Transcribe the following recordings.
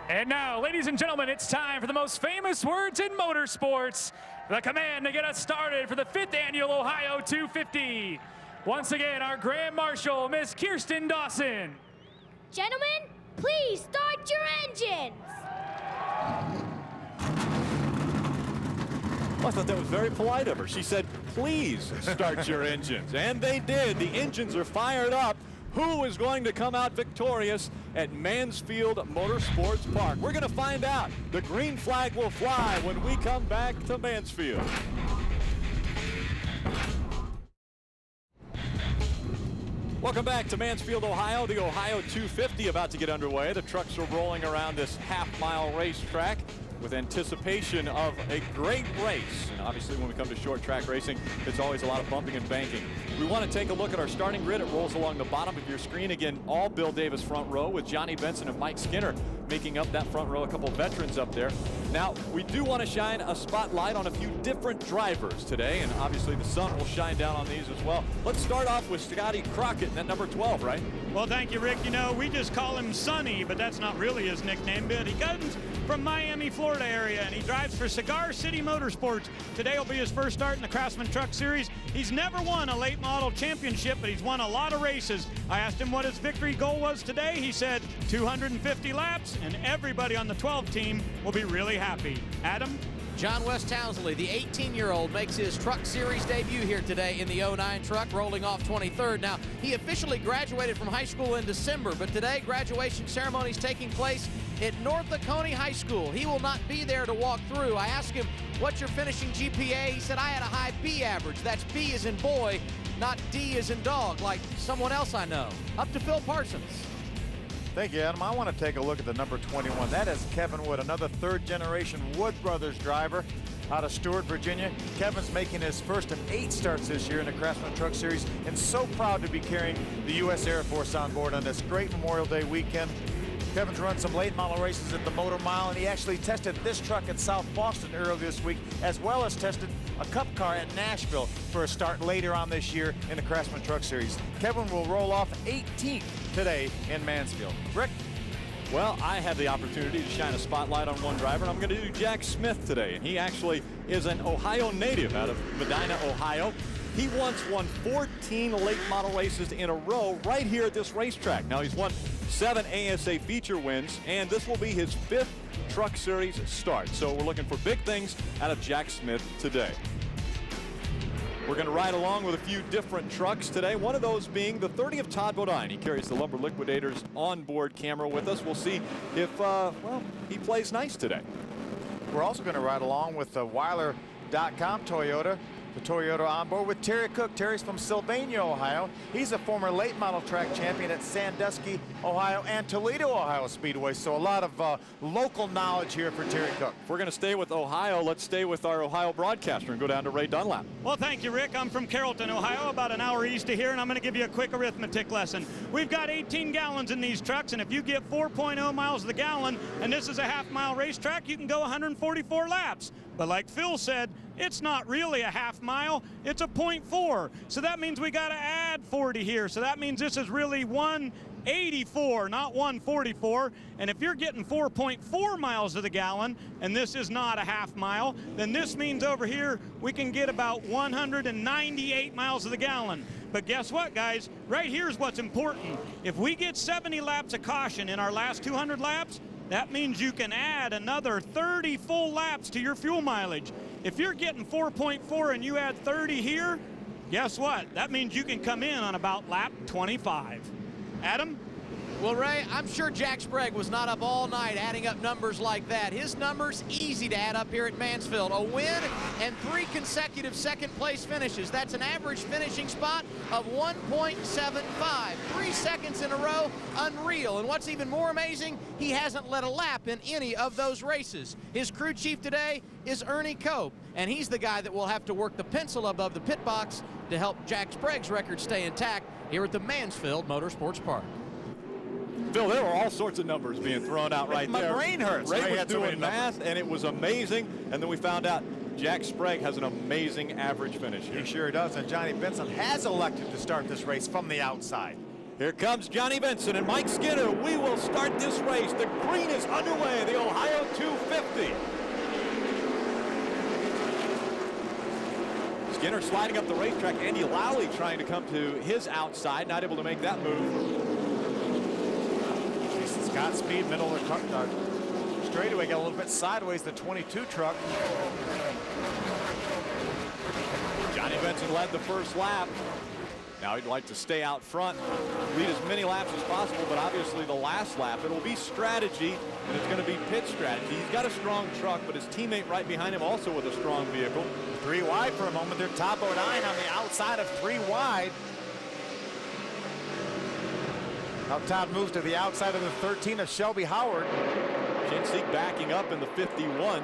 And now, ladies and gentlemen, it's time for the most famous words in motorsports. The command to get us started for the 5th annual Ohio 250. Once again, our Grand Marshal, Miss Kirsten Dawson. Gentlemen, please start your engines. Well, I thought that was very polite of her. She said, please start your engines. And they did. The engines are fired up. Who is going to come out victorious at Mansfield Motorsports Park? We're going to find out. The green flag will fly when we come back to Mansfield. Welcome back to Mansfield, Ohio. The Ohio 250 about to get underway. The trucks are rolling around this half-mile racetrack with anticipation of a great race. And obviously when we come to short track racing, it's always a lot of bumping and banking. We want to take a look at our starting grid. It rolls along the bottom of your screen. Again, all Bill Davis front row with Johnny Benson and Mike Skinner making up that front row, a couple of veterans up there. Now, we do want to shine a spotlight on a few different drivers today, and obviously the sun will shine down on these as well. Let's start off with Scotty Crockett in that number 12, right? Well, thank you, Rick. You know, we just call him Sonny, but that's not really his nickname, but he comes from Miami, Florida area, and he drives for Cigar City Motorsports. Today will be his first start in the Craftsman Truck Series. He's never won a late model championship, but he's won a lot of races. I asked him what his victory goal was today. He said 250 laps, and everybody on the 12 team will be really happy. Adam? John West Townsley, the 18-year-old, makes his Truck Series debut here today in the 09 truck, rolling off 23rd. Now, he officially graduated from high school in December, but today graduation ceremony is taking place at North Oconee High School. He will not be there to walk through. I asked him, what's your finishing GPA? He said, I had a high B average. That's B as in boy, not D as in dog, like someone else I know. Up to Phil Parsons. Thank you, Adam. I want to take a look at the number 21. That is Kevin Wood, another third-generation Wood Brothers driver out of Stewart, Virginia. Kevin's making his first of 8 starts this year in the Craftsman Truck Series, and so proud to be carrying the U.S. Air Force on board on this great Memorial Day weekend. Kevin's run some late model races at the Motor Mile, and he actually tested this truck at South Boston earlier this week, as well as tested a Cup car at Nashville for a start later on this year in the Craftsman Truck Series. Kevin will roll off 18th today in Mansfield. Rick? Well, I had the opportunity to shine a spotlight on one driver, and I'm going to do Jack Smith today. And he actually is an Ohio native out of Medina, Ohio. He once won 14 late model races in a row right here at this racetrack. Now, he's won 7 ASA feature wins, and this will be his 5th Truck Series start. So we're looking for big things out of Jack Smith today. We're going to ride along with a few different trucks today, one of those being the 30 of Todd Bodine. He carries the Lumber Liquidators onboard camera with us. We'll see if, well, he plays nice today. We're also going to ride along with the Weiler.com Toyota. The Toyota on board with Terry Cook. Terry's from Sylvania, Ohio. He's a former late model track champion at Sandusky, Ohio, and Toledo, Ohio Speedway. So a lot of local knowledge here for Terry Cook. If we're going to stay with Ohio, let's stay with our Ohio broadcaster and go down to Ray Dunlap. Well, thank you, Rick. I'm from Carrollton, Ohio, about an hour east of here, and I'm going to give you a quick arithmetic lesson. We've got 18 gallons in these trucks, and if you get 4.0 miles to the gallon, and this is a half-mile racetrack, you can go 144 laps. But like Phil said, it's not really a half mile, it's a 0.4. So that means we got to add 40 here. So that means this is really 184, not 144. And if you're getting 4.4 miles to the gallon, and this is not a half mile, then this means over here we can get about 198 miles to the gallon. But guess what, guys? Right here's what's important. If we get 70 laps of caution in our last 200 laps, that means you can add another 30 full laps to your fuel mileage. If you're getting 4.4 and you add 30 here, guess what? That means you can come in on about lap 25. Adam? Well, Ray, I'm sure Jack Sprague was not up all night adding up numbers like that. His numbers easy to add up here at Mansfield. A win and 3 consecutive second-place finishes. That's an average finishing spot of 1.75. 3 seconds in a row, unreal. And what's even more amazing, he hasn't led a lap in any of those races. His crew chief today is Ernie Cope, and he's the guy that will have to work the pencil above the pit box to help Jack Sprague's record stay intact here at the Mansfield Motorsports Park. Phil, there were all sorts of numbers being thrown out right My there. My brain hurts. Ray was doing math, and it was amazing. And then we found out Jack Sprague has an amazing average finish here. He sure does, and Johnny Benson has elected to start this race from the outside. Here comes Johnny Benson and Mike Skinner. We will start this race. The green is underway, the Ohio 250. Skinner sliding up the racetrack. Andy Lally trying to come to his outside, not able to make that move. Jason's got speed, middle of the straightaway, got a little bit sideways, the 22 truck. Johnny Benson led the first lap. Now he'd like to stay out front, lead as many laps as possible, but obviously the last lap, it'll be strategy, and it's going to be pit strategy. He's got a strong truck, but his teammate right behind him also with a strong vehicle. 3 wide for a moment. They're Todd Bodine on the outside of 3 wide. Now Todd moves to the outside of the 13 of Shelby Howard. Shane Sieg backing up in the 51.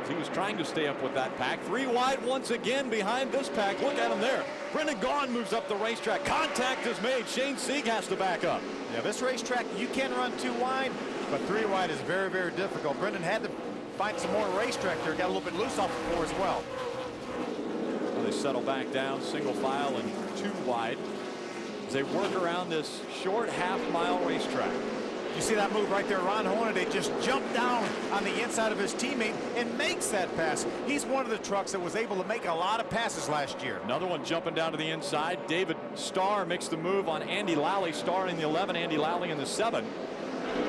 He was trying to stay up with that pack. 3 wide once again behind this pack. Look at him there. Brendan Gaughan moves up the racetrack. Contact is made. Shane Sieg has to back up. Yeah, this racetrack, you can run 2 wide, but 3 wide is very, very difficult. Brendan had to find some more racetrack there. Got a little bit loose off the floor as well. Well, they settle back down, single file and 2 wide as they work around this short half-mile racetrack. You see that move right there. Ron Hornaday just jumped down on the inside of his teammate and makes that pass. He's one of the trucks that was able to make a lot of passes last year. Another one jumping down to the inside. David Starr makes the move on Andy Lally. Starr in the 11, Andy Lally in the 7.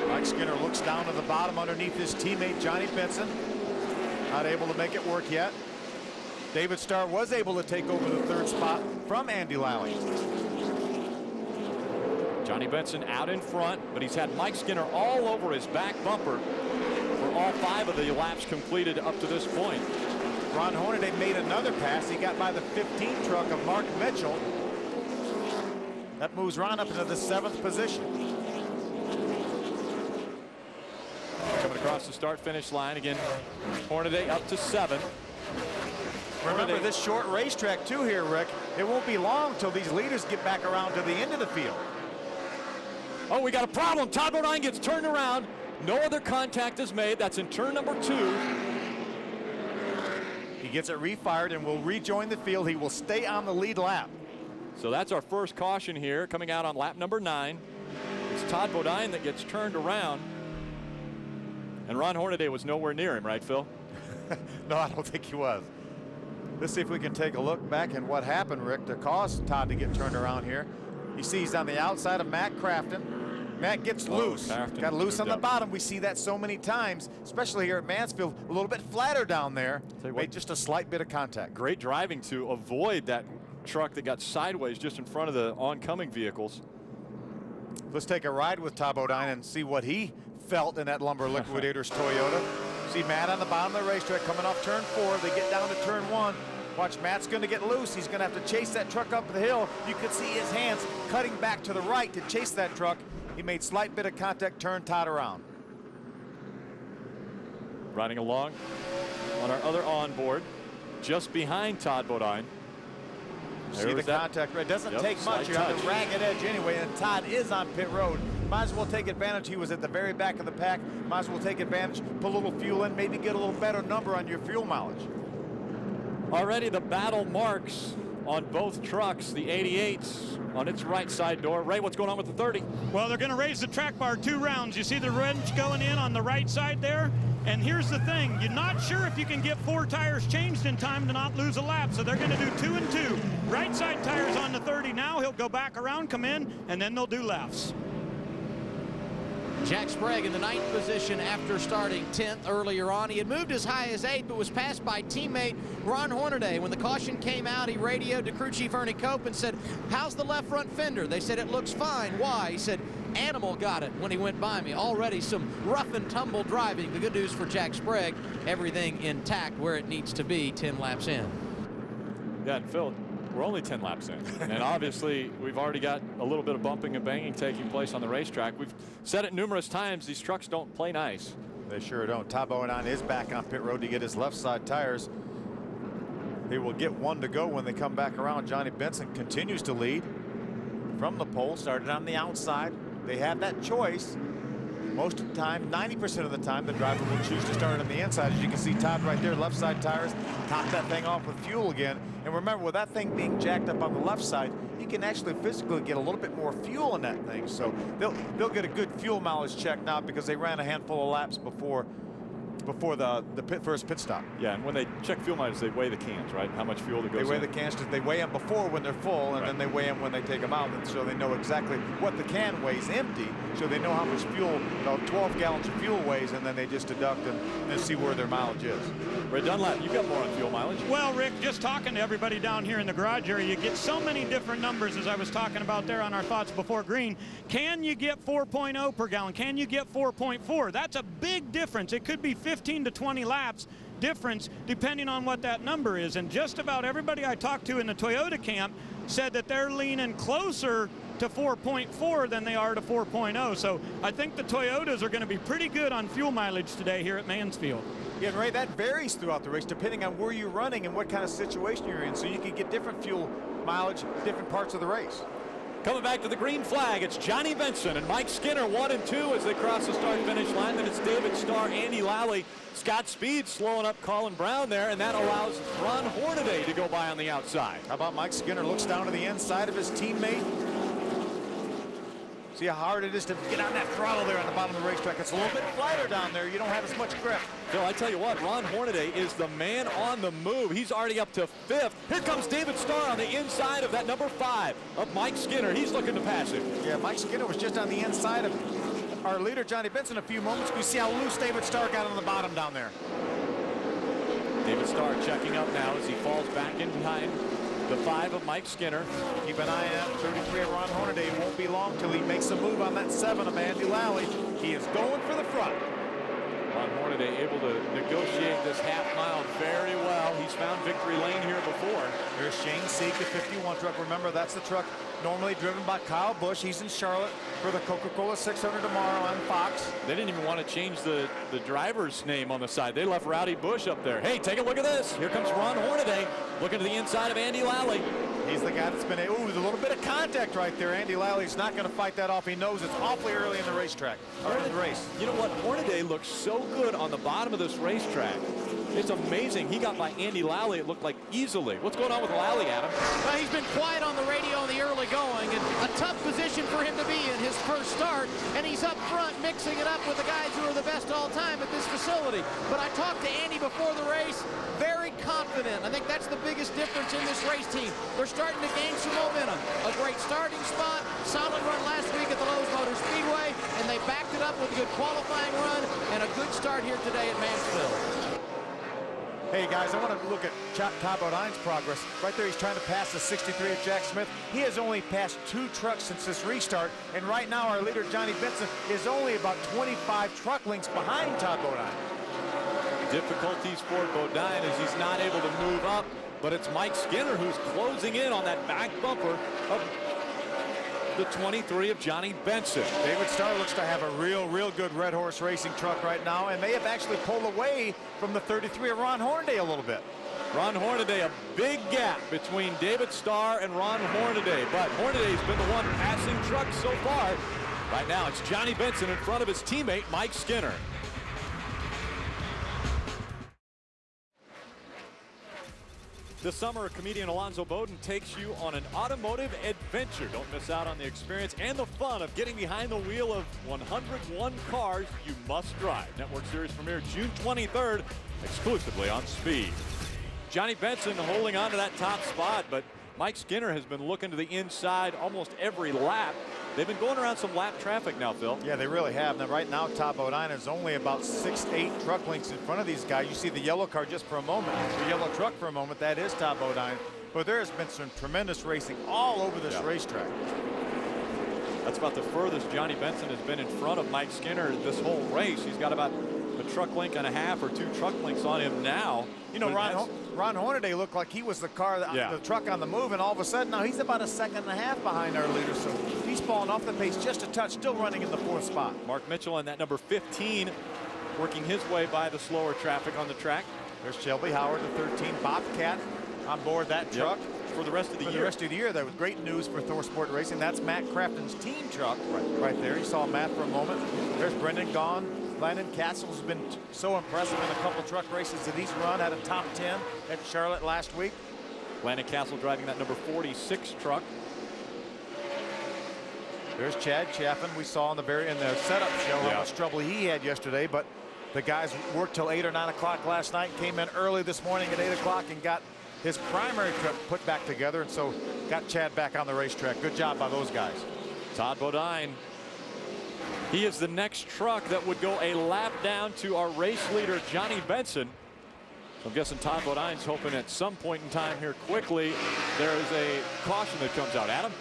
Mike Skinner looks down to the bottom underneath his teammate Johnny Benson. Not able to make it work yet. David Starr was able to take over the 3rd spot from Andy Lally. Johnny Benson out in front, but he's had Mike Skinner all over his back bumper for all 5 of the laps completed up to this point. Ron Hornaday made another pass. He got by the 15 truck of Mark Mitchell. That moves Ron up into the 7th position. Coming across the start-finish line again. Hornaday up to 7. Remember this short racetrack too here, Rick. It won't be long till these leaders get back around to the end of the field. Oh, we got a problem. Todd Bodine gets turned around. No other contact is made. That's in turn number 2. He gets it refired and will rejoin the field. He will stay on the lead lap. So that's our first caution here coming out on lap number 9. It's Todd Bodine that gets turned around. And Ron Hornaday was nowhere near him, right, Phil? No, I don't think he was. Let's see if we can take a look back at what happened, Rick, to cause Todd to get turned around here. You see he's on the outside of Matt Crafton. Matt gets loose. Got loose on the bottom. We see that so many times, especially here at Mansfield. A little bit flatter down there. Made just a slight bit of contact. Great driving to avoid that truck that got sideways just in front of the oncoming vehicles. Let's take a ride with Todd Bodine and see what he felt in that Lumber Liquidators Toyota. See Matt on the bottom of the racetrack coming off turn 4. They get down to turn 1. Watch, Matt's going to get loose. He's going to have to chase that truck up the hill. You can see his hands cutting back to the right to chase that truck. He made slight bit of contact, turned Todd around. Riding along on our other onboard, just behind Todd Bodine. See the contact. It doesn't take much. You're on the ragged edge anyway, and Todd is on pit road. Might as well take advantage. He was at the very back of the pack. Might as well take advantage, put a little fuel in, maybe get a little better number on your fuel mileage. Already the battle marks on both trucks. The 88's on its right side door. Ray, what's going on with the 30? Well, they're going to raise the track bar 2 rounds. You see the wrench going in on the right side there? And here's the thing. You're not sure if you can get 4 tires changed in time to not lose a lap. So they're going to do 2 and 2. Right side tires on the 30 now. He'll go back around, come in, and then they'll do laps. Jack Sprague in the 9th position after starting 10th earlier on. He had moved as high as 8th, but was passed by teammate Ron Hornaday. When the caution came out, he radioed to crew chief Ernie Cope and said, "How's the left front fender?" They said, "It looks fine." Why? He said, "Animal got it when he went by me." Already some rough and tumble driving. The good news for Jack Sprague, everything intact where it needs to be 10 laps in. Yeah, and Phil, we're only 10 laps in. And obviously, we've already got a little bit of bumping and banging taking place on the racetrack. We've said it numerous times, these trucks don't play nice. They sure don't. Todd Bodine is back on pit road to get his left side tires. They will get 1 to go when they come back around. Johnny Benson continues to lead from the pole, started on the outside. They had that choice. Most of the time, 90% of the time, the driver will choose to start on the inside. As you can see, Todd right there, left side tires, top that thing off with fuel again. And remember, with that thing being jacked up on the left side, you can actually physically get a little bit more fuel in that thing. So they'll get a good fuel mileage check now because they ran a handful of laps before the first pit stop. Yeah, and when they check fuel mileage, they weigh the cans, right? How much fuel that goes in. They weigh the cans. They weigh them before when they're full, and then they weigh them when they take them out, and so they know exactly what the can weighs empty, so they know how much fuel, 12 gallons of fuel weighs, and then they just deduct and see where their mileage is. Ray Dunlap, you've got more on fuel mileage. Well, Rick, just talking to everybody down here in the garage area, you get so many different numbers, as I was talking about there on our thoughts before green. Can you get 4.0 per gallon? Can you get 4.4? That's a big difference. It could be 15 to 20 laps difference depending on what that number is. And just about everybody I talked to in the Toyota camp said that they're leaning closer to 4.4 than they are to 4.0. So I think the Toyotas are going to be pretty good on fuel mileage today here at Mansfield. Yeah, and Ray, that varies throughout the race depending on where you're running and what kind of situation you're in. So you can get different fuel mileage, different parts of the race. Coming back to the green flag, it's Johnny Benson and Mike Skinner 1 and 2 as they cross the start-finish line. Then it's David Starr, Andy Lally, Scott Speed slowing up Colin Brown there, and that allows Ron Hornaday to go by on the outside. How about Mike Skinner looks down to the inside of his teammate? See how hard it is to get on that throttle there on the bottom of the racetrack. It's a little bit flatter down there. You don't have as much grip. Phil, I tell you what, Ron Hornaday is the man on the move. He's already up to 5th. Here comes David Starr on the inside of that number 5 of Mike Skinner. He's looking to pass him. Yeah, Mike Skinner was just on the inside of our leader, Johnny Benson, a few moments. We see how loose David Starr got on the bottom down there. David Starr checking up now as he falls back in behind the 5 of Mike Skinner. Keep an eye on 33 of Ron Hornaday. It won't be long till he makes a move on that 7 of Andy Lally. He is going for the front. Ron Hornaday able to negotiate this half mile very well. He's found victory lane here before. There's Shane Seek, the 51 truck. Remember, that's the truck normally driven by Kyle Busch. He's in Charlotte for the Coca-Cola 600 tomorrow on Fox. They didn't even want to change the driver's name on the side. They left Rowdy Busch up there. Hey, take a look at this. Here comes Ron Hornaday looking to the inside of Andy Lally. He's the guy that's been there's a little bit of contact right there. Andy Lally's not going to fight that off. He knows it's awfully early in the racetrack, or in the race. You know what? Hornaday looks so good on the bottom of this racetrack. It's amazing. He got by Andy Lally, it looked like easily. What's going on with Lally, Adam? Well, he's been quiet on the radio in the early going, and a tough position for him to be in his first start, and he's up front mixing it up with the guys who are the best all time at this facility. But I talked to Andy before the race, very confident. I think that's the biggest difference in this race team. They're starting to gain some momentum. A great starting spot, solid run last week at the Lowe's Motor Speedway, and they backed it up with a good qualifying run and a good start here today at Mansfield. Hey guys, I want to look at Todd Bodine's progress. Right there, he's trying to pass the 63 of Jack Smith. He has only passed 2 trucks since this restart, and right now our leader, Johnny Benson, is only about 25 truck lengths behind Todd Bodine. Difficulties for Bodine as he's not able to move up, but it's Mike Skinner who's closing in on that back bumper of the 23 of Johnny Benson. David Starr looks to have a real good Red Horse Racing truck right now, and they have actually pulled away from the 33 of Ron Hornaday a little bit. Ron Hornaday, a big gap between David Starr and Ron Hornaday, but Hornaday's been the one passing trucks so far. Right now, it's Johnny Benson in front of his teammate, Mike Skinner. This summer, comedian Alonzo Bowden takes you on an automotive adventure. Don't miss out on the experience and the fun of getting behind the wheel of 101 cars you must drive. Network series premiere June 23rd, exclusively on Speed. Johnny Benson holding on to that top spot, but Mike Skinner has been looking to the inside almost every lap. They've been going around some lap traffic now, Phil. Yeah, they really have. Now, right now, Todd Bodine is only about 6-8 truck lengths in front of these guys. You see the yellow car just for a moment, the yellow truck for a moment. That is Todd Bodine. But there has been some tremendous racing all over this racetrack. That's about the furthest Johnny Benson has been in front of Mike Skinner this whole race. He's got about a truck length and a half or 2 truck lengths on him now. You know, Ron Hornaday looked like he was the car, the truck on the move, and all of a sudden now he's about a second and a half behind our leader. So he's fallen off the pace just a touch, still running in the 4th spot. Mark Mitchell and that number 15 working his way by the slower traffic on the track. There's Shelby Howard, the 13 Bobcat on board that truck. for the rest of the year. For the rest of the year, that was great news for Thor Sport Racing. That's Matt Crafton's team truck right there. You saw Matt for a moment. There's Brendan Gaughan. Landon Castle's been so impressive in a couple truck races that he's run. Had a top 10 at Charlotte last week. Landon Castle driving that number 46 truck. There's Chad Chaffin. We saw in the setup show how much trouble he had yesterday, but the guys worked till 8 or 9 o'clock last night, came in early this morning at 8 o'clock and got his primary truck put back together, and so got Chad back on the racetrack. Good job by those guys. Todd Bodine. He is the next truck that would go a lap down to our race leader, Johnny Benson. I'm guessing Todd Bodine's hoping at some point in time here quickly there is a caution that comes out. Adam?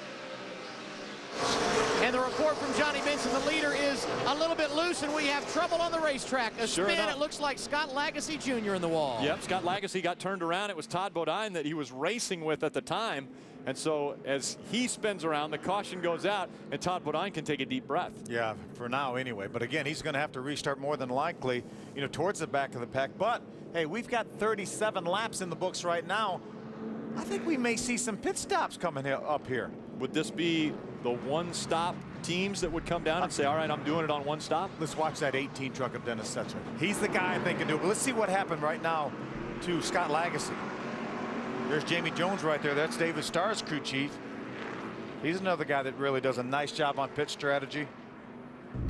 And the report from Johnny Benson, the leader, is a little bit loose, and we have trouble on the racetrack. A Sure spin, enough. it looks like Scott Lagasse Jr. in the wall. Yep, Scott Lagasse got turned around. It was Todd Bodine that he was racing with at the time. And so as he spins around, the caution goes out, and Todd Bodine can take a deep breath. Yeah, for now anyway. But again, he's going to have to restart more than likely, you know, towards the back of the pack. But hey, we've got 37 laps in the books right now. I think we may see some pit stops coming up here. Would this be the one-stop teams that would come down and say, all right, I'm doing it on one stop? Let's watch that 18 truck of Dennis Setzer. He's the guy I think can do it. But let's see what happened right now to Scott Lagasse. There's Jamie Jones right there. That's David Starr's crew chief. He's another guy that really does a nice job on pit strategy.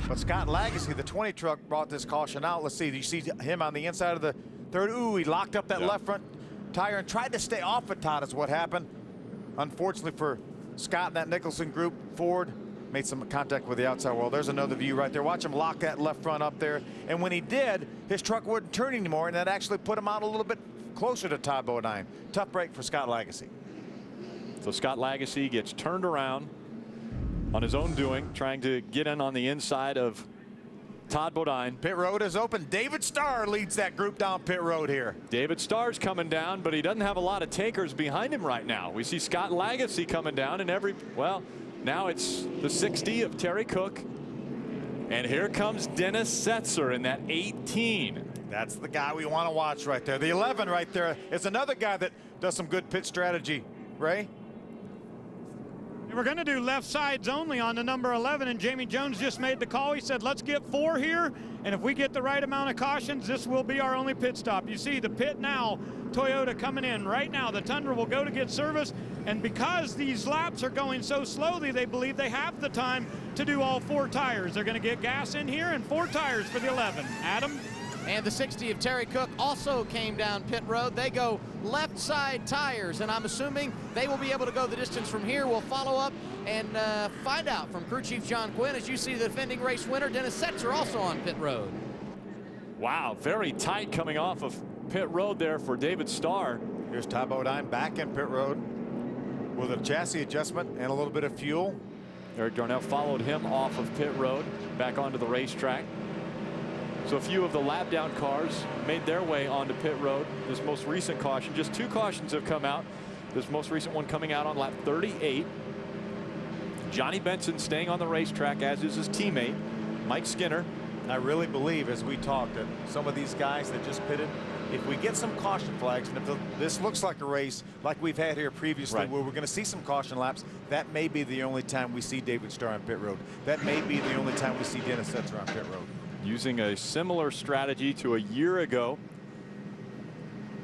But Scott Lagasse, the 20 truck, brought this caution out. Let's see. Do you see him on the inside of the third? Ooh, he locked up that left front tire and tried to stay off of Todd is what happened. Unfortunately for Scott and that Nicholson group, Ford made some contact with the outside wall. There's another view right there. Watch him lock that left front up there. And when he did, his truck wouldn't turn anymore, and that actually put him out a little bit closer to Todd Bodine. Tough break for Scott Lagasse. So Scott Lagasse gets turned around on his own doing, trying to get in on the inside of Todd Bodine. Pit road is open. David Starr leads that group down pit road here. David Starr's coming down, but he doesn't have a lot of takers behind him right now. We see Scott Lagasse coming down, and well, now it's the 60 of Terry Cook. And here comes Dennis Setzer in that 18. That's the guy we want to watch right there. The 11 right there is another guy that does some good pit strategy. Ray? And we're going to do left sides only on the number 11, and Jamie Jones just made the call. He said, let's get 4 here, and if we get the right amount of cautions, this will be our only pit stop. You see the pit now, Toyota coming in right now. The Tundra will go to get service, and because these laps are going so slowly, they believe they have the time to do all 4 tires. They're going to get gas in here and 4 tires for the 11. Adam? And the 60 of Terry Cook also came down pit road. They go left side tires, and I'm assuming they will be able to go the distance from here. We'll follow up and find out from crew chief John Quinn. As you see, the defending race winner Dennis Setzer also on pit road. Wow, very tight coming off of pit road there for David Starr. Here's Todd Bodine back in pit road with a chassis adjustment and a little bit of fuel. Eric Darnell followed him off of pit road back onto the racetrack. So a few of the lap down cars made their way onto pit road. This most recent caution, just 2 cautions have come out. This most recent one coming out on lap 38. Johnny Benson staying on the racetrack, as is his teammate, Mike Skinner. I really believe, as we talked, that some of these guys that just pitted, if we get some caution flags, and if this looks like a race like we've had here previously, where we're going to see some caution laps, that may be the only time we see David Starr on pit road. That may be the only time we see Dennis Setzer on pit road. Using a similar strategy to a year ago.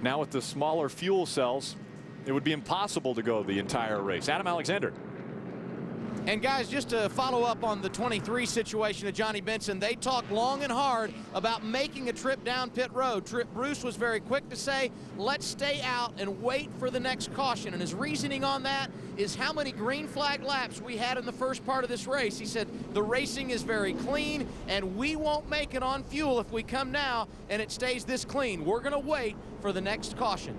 Now with the smaller fuel cells, it would be impossible to go the entire race. Adam Alexander. And guys, just to follow up on the 23 situation of Johnny Benson, they talked long and hard about making a trip down pit road. Bruce was very quick to say, let's stay out and wait for the next caution. And his reasoning on that is how many green flag laps we had in the first part of this race. He said, the racing is very clean, and we won't make it on fuel if we come now and it stays this clean. We're going to wait for the next caution.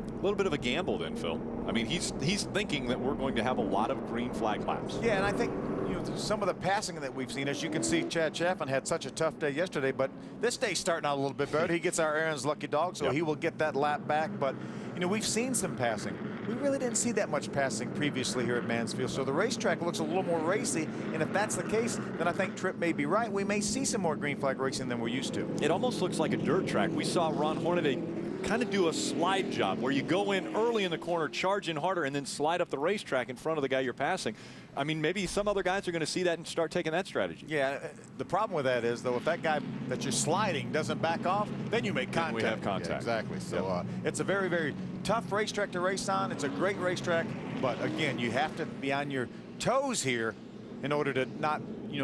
A little bit of a gamble then, Phil. I mean, he's thinking that we're going to have a lot of green flag laps. Yeah, and I think, you know, some of the passing that we've seen, as you can see, Chad Chaffin had such a tough day yesterday, but this day's starting out a little bit better. He gets our Aaron's lucky dog, so he will get that lap back. But, you know, we've seen some passing. We really didn't see that much passing previously here at Mansfield, so the racetrack looks a little more racy, and if that's the case, then I think Tripp may be right. We may see some more green flag racing than we're used to. It almost looks like a dirt track. We saw Ron Hornaday kind of do a slide job where you go in early in the corner, charge in harder, and then slide up the racetrack in front of the guy you're passing. I mean, maybe some other guys are going to see that and start taking that strategy. Yeah, the problem with that is, though, if that guy that you're sliding doesn't back off, then you make contact. We have contact. Yeah, exactly. So it's a very, very tough racetrack to race on. It's a great racetrack, but again, you have to be on your toes here in order to not,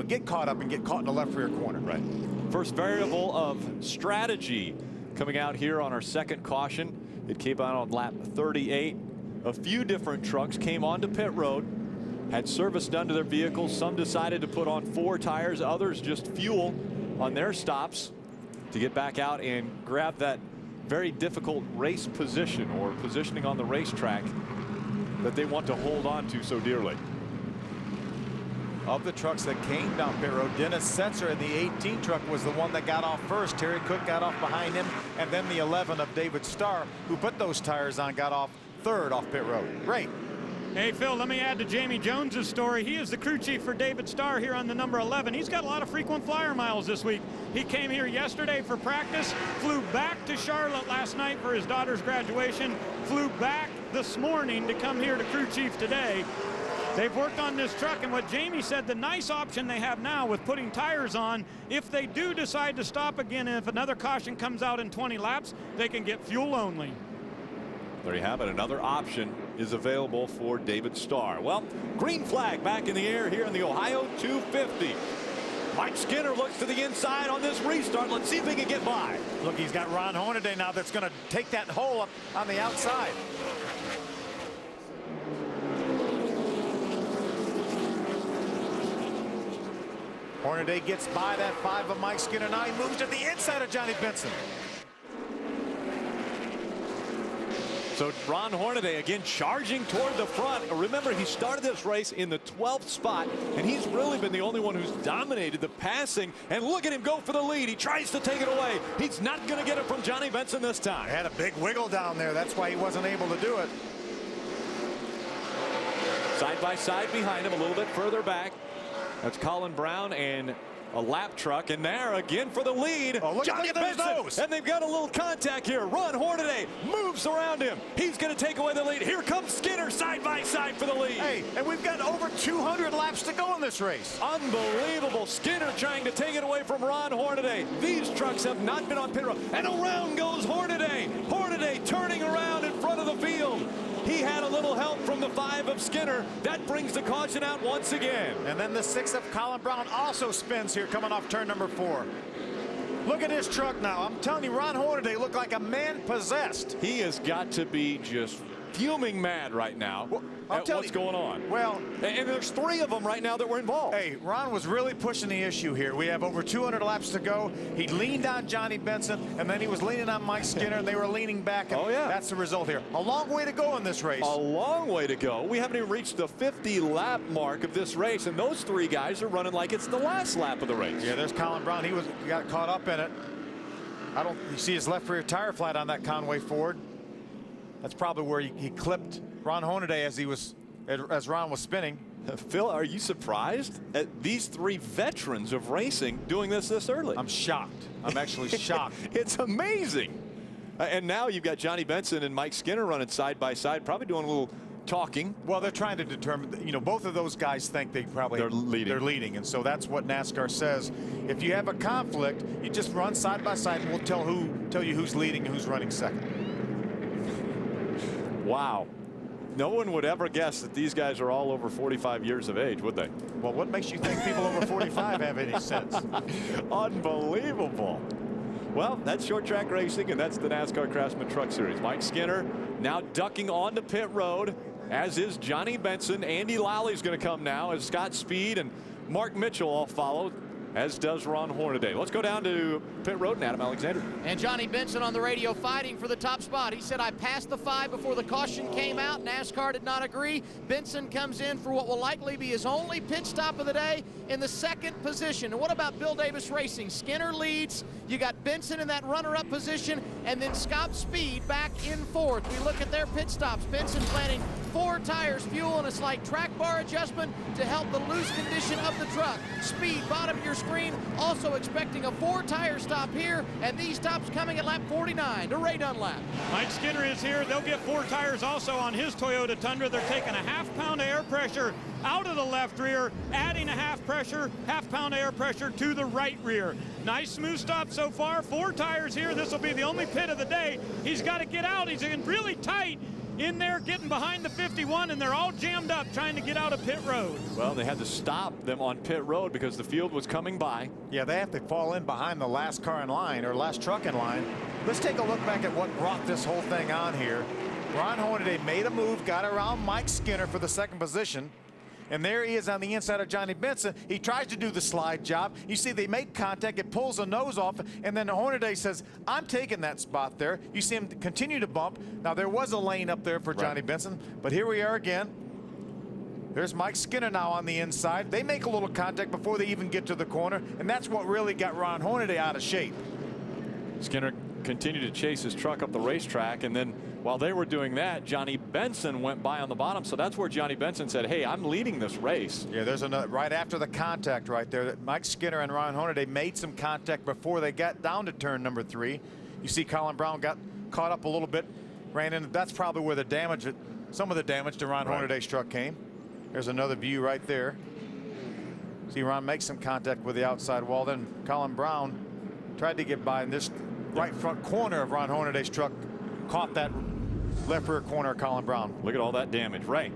get caught up and get caught in the left rear corner. Right. First variable of strategy coming out here on our second caution. It came out on lap 38. A few different trucks came onto pit road, had service done to their vehicles. Some decided to put on 4 tires, others just fuel on their stops to get back out and grab that very difficult race position or positioning on the racetrack that they want to hold on to so dearly. Of the trucks that came down pit road, Dennis Setzer in the 18 truck was the one that got off first. Terry Cook got off behind him, and then the 11 of David Starr, who put those tires on, got off third off pit road. Great. Hey, Phil, let me add to Jamie Jones's story. He is the crew chief for David Starr here on the number 11. He's got a lot of frequent flyer miles this week. He came here yesterday for practice, flew back to Charlotte last night for his daughter's graduation, flew back this morning to come here to crew chief today. They've worked on this truck, and what Jamie said, the nice option they have now with putting tires on, if they do decide to stop again, and if another caution comes out in 20 laps, they can get fuel only. There you have it. Another option is available for David Starr. Well, green flag back in the air here in the Ohio 250. Mike Skinner looks to the inside on this restart. Let's see if he can get by. Look, he's got Ron Hornaday now that's going to take that hole up on the outside. Hornaday gets by that 5 of Mike Skinner. Now he moves to the inside of Johnny Benson. So Ron Hornaday again charging toward the front. Remember, he started this race in the 12th spot, and he's really been the only one who's dominated the passing. And look at him go for the lead. He tries to take it away. He's not going to get it from Johnny Benson this time. He had a big wiggle down there. That's why he wasn't able to do it. Side by side behind him, a little bit further back. That's Colin Brown and a lap truck, and there again for the lead. Oh, look Johnny at Benson, those. and they've got a little contact here. Ron Hornaday moves around him. He's going to take away the lead. Here comes Skinner side by side for the lead. Hey, and we've got over 200 laps to go in this race. Unbelievable. Skinner trying to take it away from Ron Hornaday. These trucks have not been on pit road, and around goes Hornaday. Hornaday turning around in front of the field. He had a little help from the 5 of Skinner. That brings the caution out once again. And then the 6 of Colin Brown also spins here coming off turn number 4. Look at his truck now. I'm telling you, Ron Hornaday looked like a man possessed. He has got to be just fuming mad right now at what's going on. Well, and there's 3 of them right now that were involved. Hey, Ron was really pushing the issue here. We have over 200 laps to go. He leaned on Johnny Benson, and then he was leaning on Mike Skinner, and they were leaning back. And that's the result here. A long way to go in this race. A long way to go. We haven't even reached the 50-lap mark of this race, and those 3 guys are running like it's the last lap of the race. Yeah, there's Colin Brown. He got caught up in it. You see his left rear tire flat on that Conway Ford. That's probably where he clipped Ron Hornaday as Ron was spinning. Phil, are you surprised at these 3 veterans of racing doing this early? I'm shocked. I'm actually shocked. It's amazing. And now you've got Johnny Benson and Mike Skinner running side by side, probably doing a little talking. Well, they're trying to determine, both of those guys think they're leading. And so that's what NASCAR says. If you have a conflict, you just run side by side, and we'll tell you who's leading and who's running second. Wow. No one would ever guess that these guys are all over 45 years of age, would they? Well, what makes you think people over 45 have any sense? Unbelievable. Well, that's short track racing, and that's the NASCAR Craftsman Truck Series. Mike Skinner now ducking onto pit road, as is Johnny Benson. Andy Lally going to come now as Scott Speed and Mark Mitchell all follow, as does Ron Hornaday. Let's go down to pit road and Adam Alexander. And Johnny Benson on the radio fighting for the top spot. He said, I passed the 5 before the caution came out. NASCAR did not agree. Benson comes in for what will likely be his only pit stop of the day in the 2nd position. And what about Bill Davis Racing? Skinner leads. You got Benson in that runner-up position, and then Scott Speed back in 4th. We look at their pit stops. Benson planning 4 tires, fuel, and a slight track bar adjustment to help the loose condition of the truck. Speed, bottom of your screen, also expecting a 4-tire stop here, and these stops coming at lap 49 to Ray Dunlap. Mike Skinner is here. They'll get 4 tires also on his Toyota Tundra. They're taking a half-pound of air pressure out of the left rear, adding a half-pound of air pressure to the right rear. Nice smooth stop so far. 4 tires here. This will be the only pit of the day. He's got to get out. He's in really tight in there, getting behind the 51, and they're all jammed up trying to get out of pit road. Well, they had to stop them on pit road because the field was coming by. Yeah, they have to fall in behind the last car in line, or last truck in line. Let's take a look back at what brought this whole thing on here. Ron Hornaday made a move, got around Mike Skinner for the 2nd position. And there he is on the inside of Johnny Benson. He tries to do the slide job. You see, they make contact. It pulls the nose off. And then Hornaday says, I'm taking that spot there. You see him continue to bump. Now, there was a lane up there for Johnny Benson. But here we are again. There's Mike Skinner now on the inside. They make a little contact before they even get to the corner. And that's what really got Ron Hornaday out of shape. Skinner continued to chase his truck up the racetrack, and then while they were doing that, Johnny Benson went by on the bottom. So that's where Johnny Benson said, hey, I'm leading this race. Yeah, there's another right after the contact right there. That Mike Skinner and Ron Hornaday made some contact before they got down to turn number 3. You see Colin Brown got caught up a little bit, ran in. That's probably where the damage, some of the damage to Ron Hornaday's truck came. There's another view right there. See Ron make some contact with the outside wall. Then Colin Brown tried to get by, in this right front corner of Ron Hornaday's truck caught that left rear corner of Colin Brown. Look at all that damage. Ray.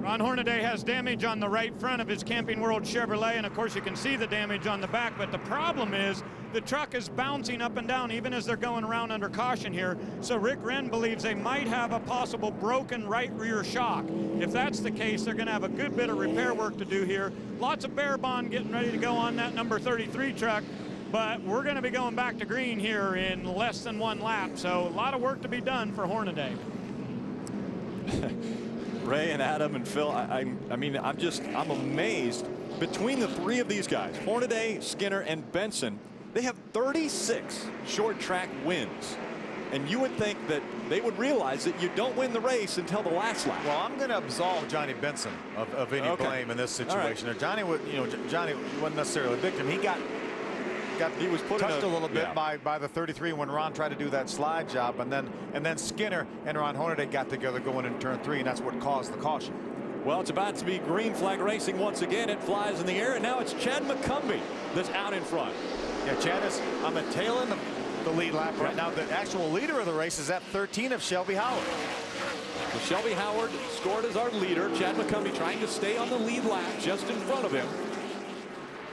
Ron Hornaday has damage on the right front of his Camping World Chevrolet, and of course you can see the damage on the back, but the problem is the truck is bouncing up and down even as they're going around under caution here. So Rick Wren believes they might have a possible broken right rear shock. If that's the case, they're going to have a good bit of repair work to do here. Lots of bare bond getting ready to go on that number 33 truck. But we're going to be going back to green here in less than 1 lap. So a lot of work to be done for Hornaday. Ray and Adam and Phil, I'm amazed. Between the 3 of these guys, Hornaday, Skinner, and Benson, they have 36 short track wins. And you would think that they would realize that you don't win the race until the last lap. Well, I'm going to absolve Johnny Benson of any blame in this situation. Right. Johnny wasn't necessarily a victim. He was touched a little bit by the 33 when Ron tried to do that slide job, and then Skinner and Ron Hornaday got together going in turn 3, and that's what caused the caution. Well, it's about to be green flag racing once again. It flies in the air, and now it's Chad McCumbee that's out in front. Yeah, Chad is on the tail end of the lead lap right now. The actual leader of the race is at 13 of Shelby Howard. So Shelby Howard scored as our leader. Chad McCumbee trying to stay on the lead lap just in front of him.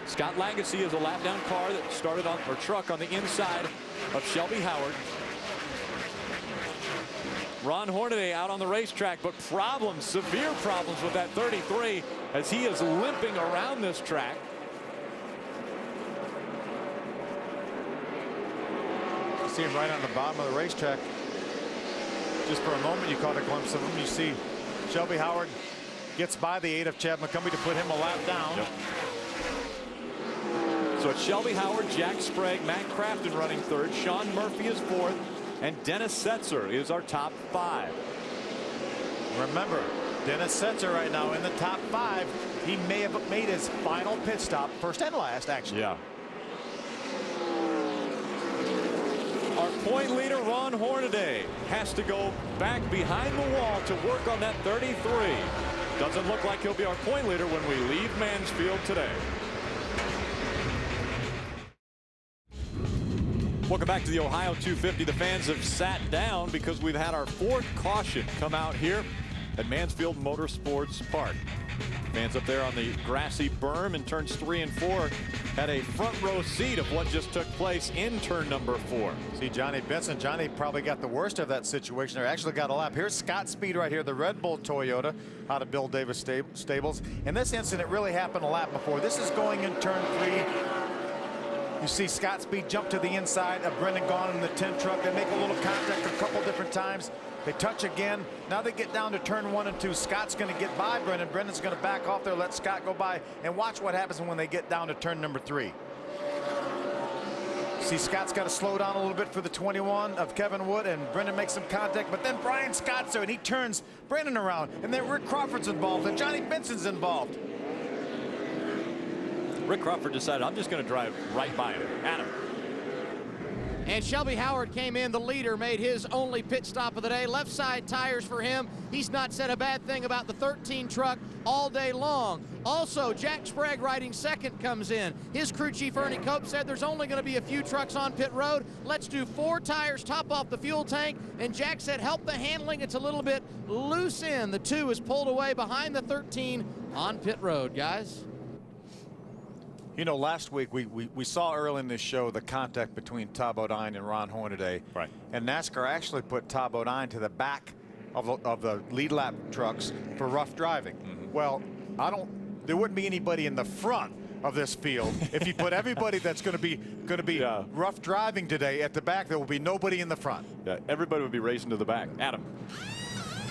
Scott Lagacy is a lap down car that started on, or truck on the inside of Shelby Howard. Ron Hornaday out on the racetrack, but problems, severe problems with that 33 as he is limping around this track. You see him right on the bottom of the racetrack. Just for a moment, you caught a glimpse of him. You see Shelby Howard gets by the 8 of Chad McCumbee to put him a lap down. Yep. So it's Shelby Howard, Jack Sprague, Matt Crafton running 3rd, Sean Murphy is 4th, and Dennis Setzer is our top 5. Remember, Dennis Setzer right now in the top 5. He may have made his final pit stop, first and last, actually. Yeah. Our point leader, Ron Hornaday, has to go back behind the wall to work on that 33. Doesn't look like he'll be our point leader when we leave Mansfield today. Welcome back to the Ohio 250. The fans have sat down because we've had our 4th caution come out here at Mansfield Motorsports Park. Fans up there on the grassy berm in turns 3 and 4 had a front row seat of what just took place in turn number 4. See Johnny Benson. Johnny probably got the worst of that situation there. Actually got a lap. Here's Scott Speed right here, the Red Bull Toyota out of Bill Davis Stables. And this incident really happened a lap before. This is going in turn 3. You see Scott Speed jump to the inside of Brendan Gaughan in the 10 truck. They make a little contact a couple different times. They touch again. Now they get down to turn 1 and 2. Scott's going to get by Brendan. Brendan's going to back off there, let Scott go by, and watch what happens when they get down to turn number 3. See See, Scott's got to slow down a little bit for the 21 of Kevin Wood, and Brendan makes some contact, but then Brian Scott's there, and he turns Brendan around, and then Rick Crawford's involved, and Johnny Benson's involved. Rick Crawford decided, I'm just going to drive right by him. Adam. And Shelby Howard came in, the leader, made his only pit stop of the day. Left side tires for him. He's not said a bad thing about the 13 truck all day long. Also, Jack Sprague riding second comes in. His crew chief Ernie Cope said there's only going to be a few trucks on pit road. Let's do 4 tires, top off the fuel tank. And Jack said help the handling. It's a little bit loose in. The 2 is pulled away behind the 13 on pit road, guys. You know, last week we saw early in this show the contact between Todd Bodine and Ron Hornaday. Right. And NASCAR actually put Todd Bodine to the back of the lead lap trucks for rough driving. Well, there wouldn't be anybody in the front of this field if you put everybody that's going to be rough driving today at the back. There will be nobody in the front. Yeah, everybody would be racing to the back. Adam.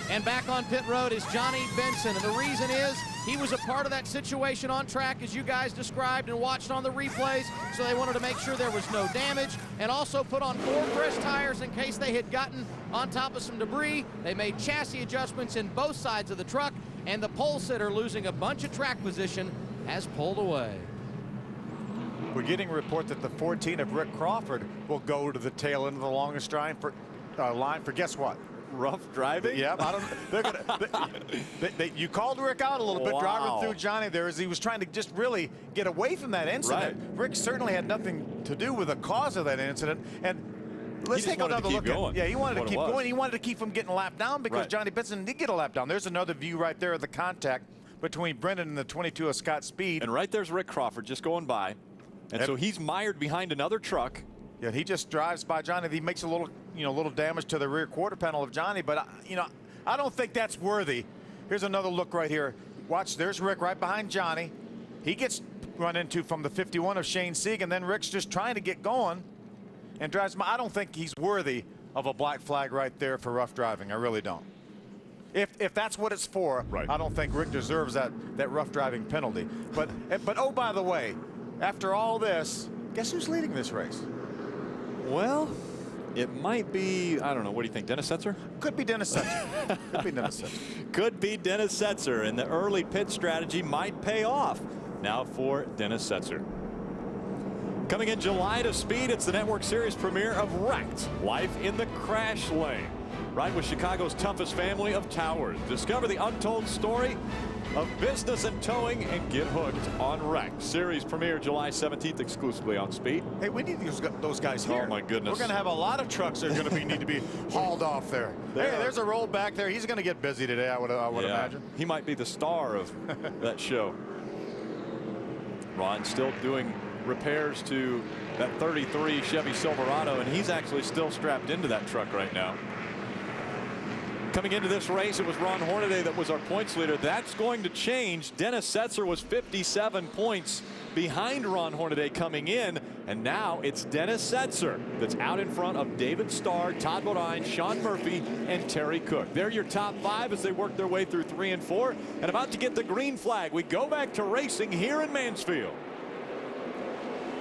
And back on pit road is Johnny Benson. And the reason is he was a part of that situation on track, as you guys described and watched on the replays. So they wanted to make sure there was no damage, and also put on 4 fresh tires in case they had gotten on top of some debris. They made chassis adjustments in both sides of the truck, and the pole sitter, losing a bunch of track position, has pulled away. We're getting a report that the 14 of Rick Crawford will go to the tail end of the longest line for guess what? Rough driving? Yeah, I don't. They're gonna. You called Rick out a little bit, driving through Johnny there as he was trying to just really get away from that incident. Right. Rick certainly had nothing to do with the cause of that incident, and let's take another look at. Yeah, he wanted to keep going. He wanted to keep him getting lapped down because Johnny Benson did get a lap down. There's another view right there of the contact between Brendan and the 22 of Scott Speed. And right there's Rick Crawford just going by, and so he's mired behind another truck. Yeah, he just drives by Johnny. He makes a little, little damage to the rear quarter panel of Johnny, but I don't think that's worthy. Here's another look right here. Watch, there's Rick right behind Johnny. He gets run into from the 51 of Shane Sieg, and then Rick's just trying to get going and drives. I don't think he's worthy of a black flag right there for rough driving. I really don't. If that's what it's for, I don't think Rick deserves that rough driving penalty. But oh, by the way, after all this, guess who's leading this race? Well, it might be, I don't know, what do you think, Dennis Setzer? Could be Dennis Setzer. Could be Dennis Setzer. Could be Dennis Setzer, and the early pit strategy might pay off now for Dennis Setzer. Coming in July to Speed, it's the Network Series premiere of Wrecked, Life in the Crash Lane. Ride with Chicago's toughest family of towers. Discover the untold story of business and towing and get hooked on Wrecked. Series premiere July 17th exclusively on Speed. Hey, we need those guys here. Oh my goodness. We're going to have a lot of trucks that are going to need to be hauled off there. Hey, there's a roll back there. He's going to get busy today, I would imagine. He might be the star of that show. Ron still doing repairs to that 33 Chevy Silverado, and he's actually still strapped into that truck right now. Coming into this race, it was Ron Hornaday that was our points leader. That's going to change. Dennis Setzer was 57 points behind Ron Hornaday coming in, and now it's Dennis Setzer that's out in front of David Starr, Todd Bodine, Sean Murphy, and Terry Cook. They're your top 5 as they work their way through 3 and 4, and about to get the green flag. We go back to racing here in Mansfield.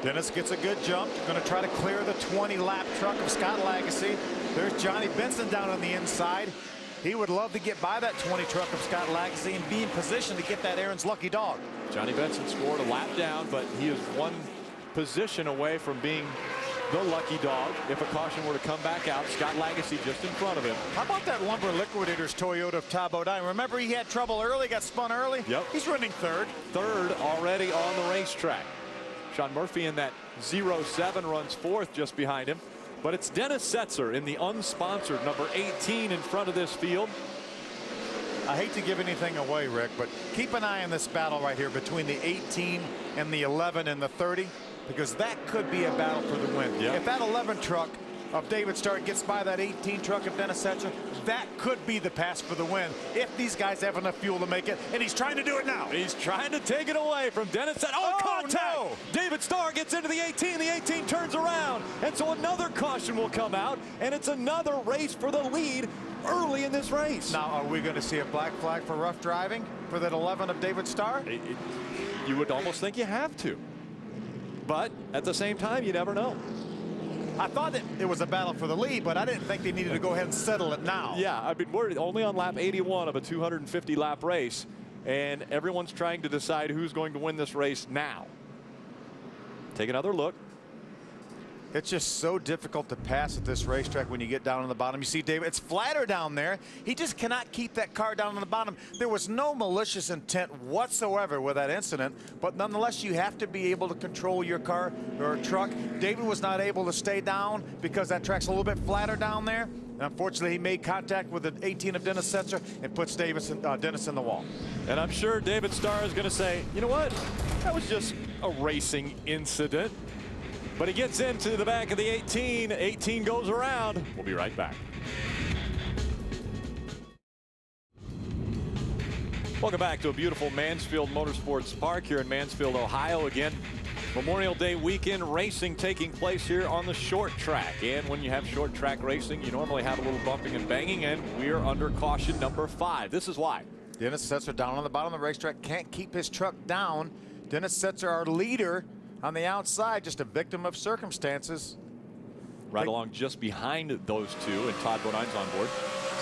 Dennis gets a good jump. Going to try to clear the 20-lap truck of Scott Legacy. There's Johnny Benson down on the inside. He would love to get by that 20 truck of Scott Legacy and be in position to get that Aaron's lucky dog. Johnny Benson scored a lap down, but he is 1 position away from being the lucky dog. If a caution were to come back out, Scott Legacy just in front of him. How about that Lumber Liquidators Toyota of Todd Bodine? Remember, he had trouble early, got spun early? Yep. He's running 3rd. 3rd already on the racetrack. Sean Murphy in that 07 runs 4th just behind him. But it's Dennis Setzer in the unsponsored number 18 in front of this field. I hate to give anything away, Rick, but keep an eye on this battle right here between the 18 and the 11 and the 30, because that could be a battle for the win. Yep. If that 11 truck of David Starr gets by that 18 truck of Dennis Setzer, that could be the pass for the win if these guys have enough fuel to make it, and he's trying to do it now. He's trying to take it away from Dennis Setzer. Oh, contact! No. David Starr gets into the 18. The 18 turns around, and so another caution will come out, and it's another race for the lead early in this race. Now, are we going to see a black flag for rough driving for that 11 of David Starr? You would almost think you have to, but at the same time, you never know. I thought that it was a battle for the lead, but I didn't think they needed to go ahead and settle it now. Yeah, I mean, we're only on lap 81 of a 250 lap race, and everyone's trying to decide who's going to win this race now. Take another look. It's just so difficult to pass at this racetrack when you get down on the bottom. You see, David, it's flatter down there. He just cannot keep that car down on the bottom. There was no malicious intent whatsoever with that incident, but nonetheless, you have to be able to control your car or truck. David was not able to stay down because that track's a little bit flatter down there. And unfortunately, he made contact with the 18 of Dennis Setzer and puts Dennis in the wall. And I'm sure David Starr is going to say, you know what? That was just a racing incident. But he gets into the back of the 18. 18 goes around. We'll be right back. Welcome back to a beautiful Mansfield Motorsports Park here in Mansfield, Ohio. Again, Memorial Day weekend racing taking place here on the short track. And when you have short track racing, you normally have a little bumping and banging, and we are under caution number 5. This is why. Dennis Setzer down on the bottom of the racetrack, can't keep his truck down. Dennis Setzer, our leader, on the outside, just a victim of circumstances. Right along just behind those two, and Todd Bodine's on board.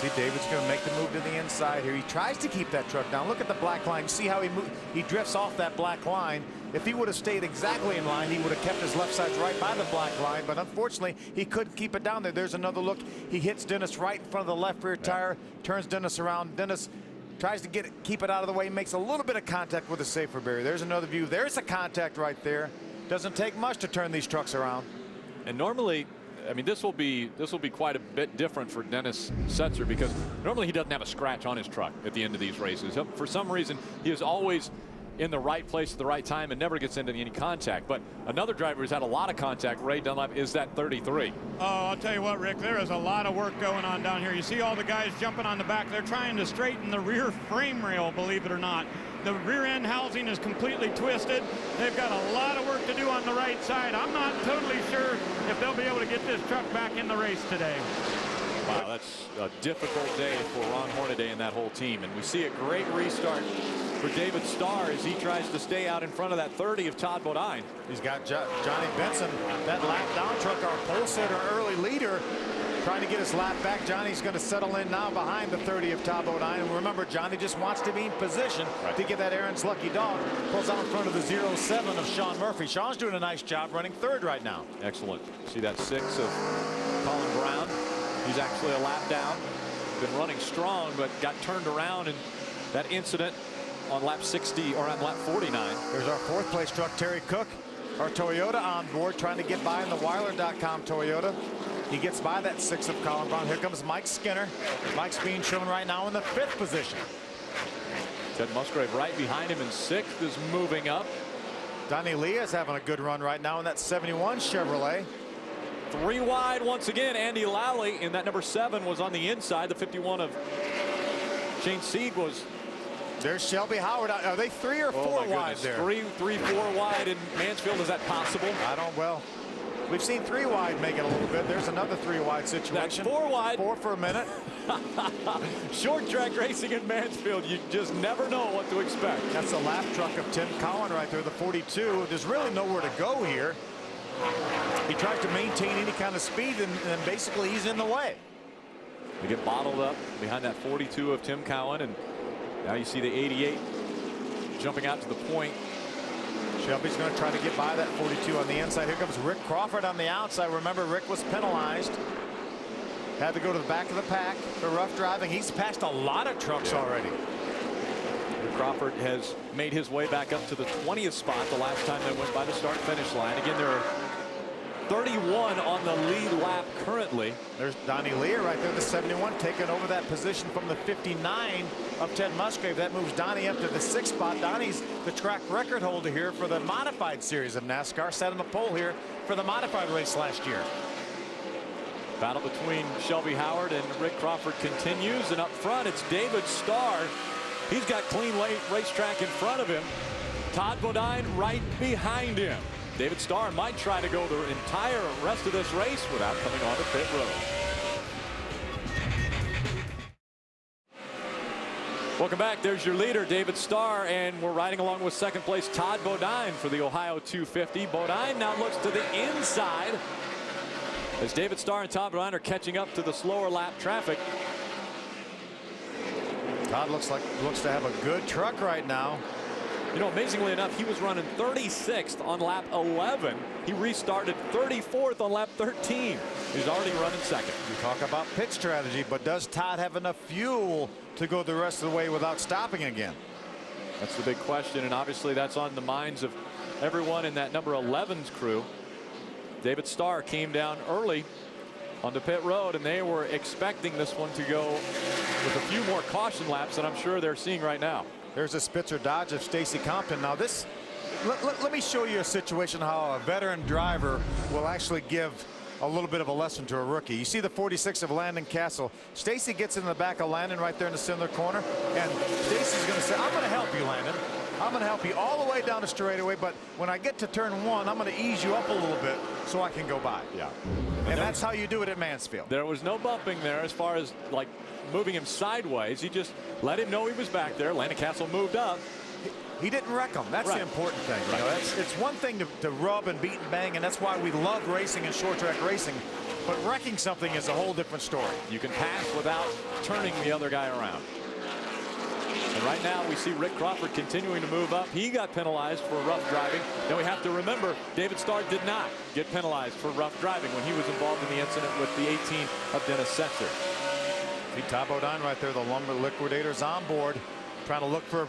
See, David's going to make the move to the inside here. He tries to keep that truck down. Look at the black line. See how he drifts off that black line. If he would have stayed exactly in line, he would have kept his left sides right by the black line. But unfortunately, he couldn't keep it down there. There's another look. He hits Dennis right in front of the left rear tire, turns Dennis around. Dennis tries to keep it out of the way, makes a little bit of contact with the safer barrier. There's another view. There's a contact right there. Doesn't take much to turn these trucks around. And normally, I mean, this will be quite a bit different for Dennis Setzer, because normally he doesn't have a scratch on his truck at the end of these races. For some reason, he is always in the right place at the right time and never gets into any contact. But another driver who's had a lot of contact, Ray Dunlap, is that 33. Oh, I'll tell you what, Rick, there is a lot of work going on down here. You see all the guys jumping on the back. They're trying to straighten the rear frame rail, believe it or not. The rear end housing is completely twisted. They've got a lot of work to do on the right side. I'm not totally sure if they'll be able to get this truck back in the race today. Wow, that's a difficult day for Ron Hornaday and that whole team. And we see a great restart for David Starr as he tries to stay out in front of that 30 of Todd Bodine. He's got Johnny Benson, that lap down truck, our pole setter, early leader, trying to get his lap back. Johnny's going to settle in now behind the 30 of Todd Bodine. And remember, Johnny just wants to be in position to get that Aaron's lucky dog. Pulls out in front of the 07 of Sean Murphy. Sean's doing a nice job running third right now. Excellent. See that 6 of Colin Brown. He's actually a lap down. Been running strong, but got turned around in that incident on lap 60 or on lap 49. There's our 4th place truck, Terry Cook, our Toyota on board, trying to get by in the Weiler.com Toyota. He gets by that 6 of Colin Brown. Here comes Mike Skinner. Mike's being shown right now in the 5th position. Ted Musgrave right behind him in 6th is moving up. Donnie Leah's having a good run right now in that 71 Chevrolet. 3 wide once again. Andy Lally in that number 7 was on the inside. The 51 of Shane Sieg was. There's Shelby Howard. Are they 3 or 4 wide there? 3, 4 wide in Mansfield. Is that possible? I don't. Well, we've seen 3 wide make it a little bit. There's another 3 wide situation. That's 4 wide. 4 for a minute. Short track racing in Mansfield. You just never know what to expect. That's the lap truck of Tim Cowan right there, the 42. There's really nowhere to go here. He tries to maintain any kind of speed, and basically he's in the way. They get bottled up behind that 42 of Tim Cowan, and now you see the 88 jumping out to the point. Shelby's going to try to get by that 42 on the inside. Here comes Rick Crawford on the outside. Remember, Rick was penalized. Had to go to the back of the pack for rough driving. He's passed a lot of trucks already. Rick Crawford has made his way back up to the 20th spot the last time they went by the start-finish line. Again, there are 31 on the lead lap currently. There's Donnie Lear right there, the 71, taking over that position from the 59 of Ted Musgrave. That moves Donnie up to the 6th spot. Donnie's the track record holder here for the modified series of NASCAR. Sat on the pole here for the modified race last year. Battle between Shelby Howard and Rick Crawford continues, and up front it's David Starr. He's got clean racetrack in front of him. Todd Bodine right behind him. David Starr might try to go the entire rest of this race without coming onto pit road. Welcome back. There's your leader, David Starr, and we're riding along with 2nd place Todd Bodine for the Ohio 250. Bodine now looks to the inside as David Starr and Todd Ryan are catching up to the slower lap traffic. Todd looks to have a good truck right now. You know, amazingly enough, he was running 36th on lap 11. He restarted 34th on lap 13. He's already running second. You talk about pit strategy, but does Todd have enough fuel to go the rest of the way without stopping again? That's the big question, and obviously that's on the minds of everyone in that number 11's crew. David Starr came down early on the pit road, and they were expecting this one to go with a few more caution laps than I'm sure they're seeing right now. There's a Spitzer Dodge of Stacy Compton. Now this, let me show you a situation how a veteran driver will actually give a little bit of a lesson to a rookie. You see the 46 of Landon Castle. Stacy gets in the back of Landon right there in the center corner, and Stacy's going to say, I'm going to help you, Landon. I'm going to help you all the way down the straightaway, but when I get to turn 1, I'm going to ease you up a little bit so I can go by. Yeah. And that's how you do it at Mansfield. There was no bumping there as far as like moving him sideways. He just let him know he was back there. Landon Castle moved up. He didn't wreck him. That's the important thing. You know, it's one thing to rub and beat and bang, and that's why we love racing and short track racing. But wrecking something is a whole different story. You can pass without turning the other guy around. And right now we see Rick Crawford continuing to move up. He got penalized for rough driving. Now we have to remember David Starr did not get penalized for rough driving when he was involved in the incident with the 18 of Dennis Setzer. See Todd Bodine right there, the Lumber Liquidators on board, trying to look for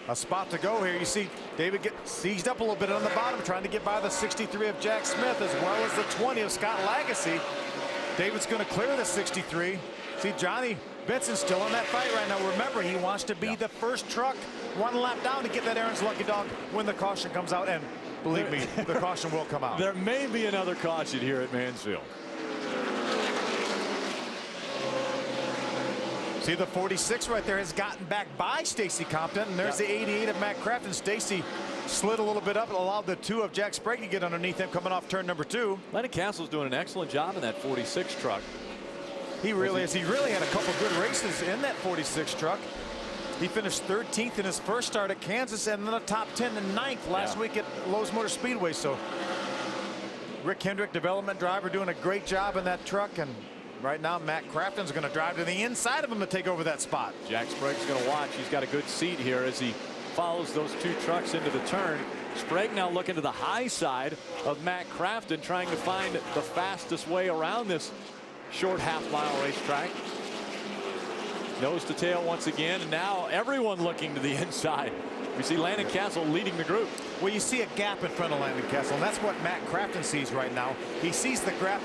a spot to go here. You see David get seized up a little bit on the bottom, trying to get by the 63 of Jack Smith as well as the 20 of Scott Lagasse. David's going to clear the 63. See Johnny Benson's still in that fight right now. Remember, he wants to be the first truck one lap down to get that Aaron's Lucky Dog when the caution comes out, and believe me, the caution will come out. There may be another caution here at Mansfield. See the 46 right there has gotten back by Stacy Compton, and there's the 88 of Matt Crafton. Stacy slid a little bit up and allowed the 2 of Jack Sprague to get underneath him coming off turn number 2. Landon Castle's doing an excellent job in that 46 truck. He really is. He really had a couple good races in that 46 truck. He finished 13th in his first start at Kansas, and then a top 10 and 9th last week at Lowe's Motor Speedway. So Rick Hendrick, development driver, doing a great job in that truck, and right now Matt Crafton's going to drive to the inside of him to take over that spot. Jack Sprague's going to watch. He's got a good seat here as he follows those 2 trucks into the turn. Sprague now looking to the high side of Matt Crafton, trying to find the fastest way around this short half-mile racetrack. Nose to tail once again, and now everyone looking to the inside. We see Landon Castle leading the group. Well, you see a gap in front of Landon Castle, and that's what Matt Crafton sees right now. He sees the gap.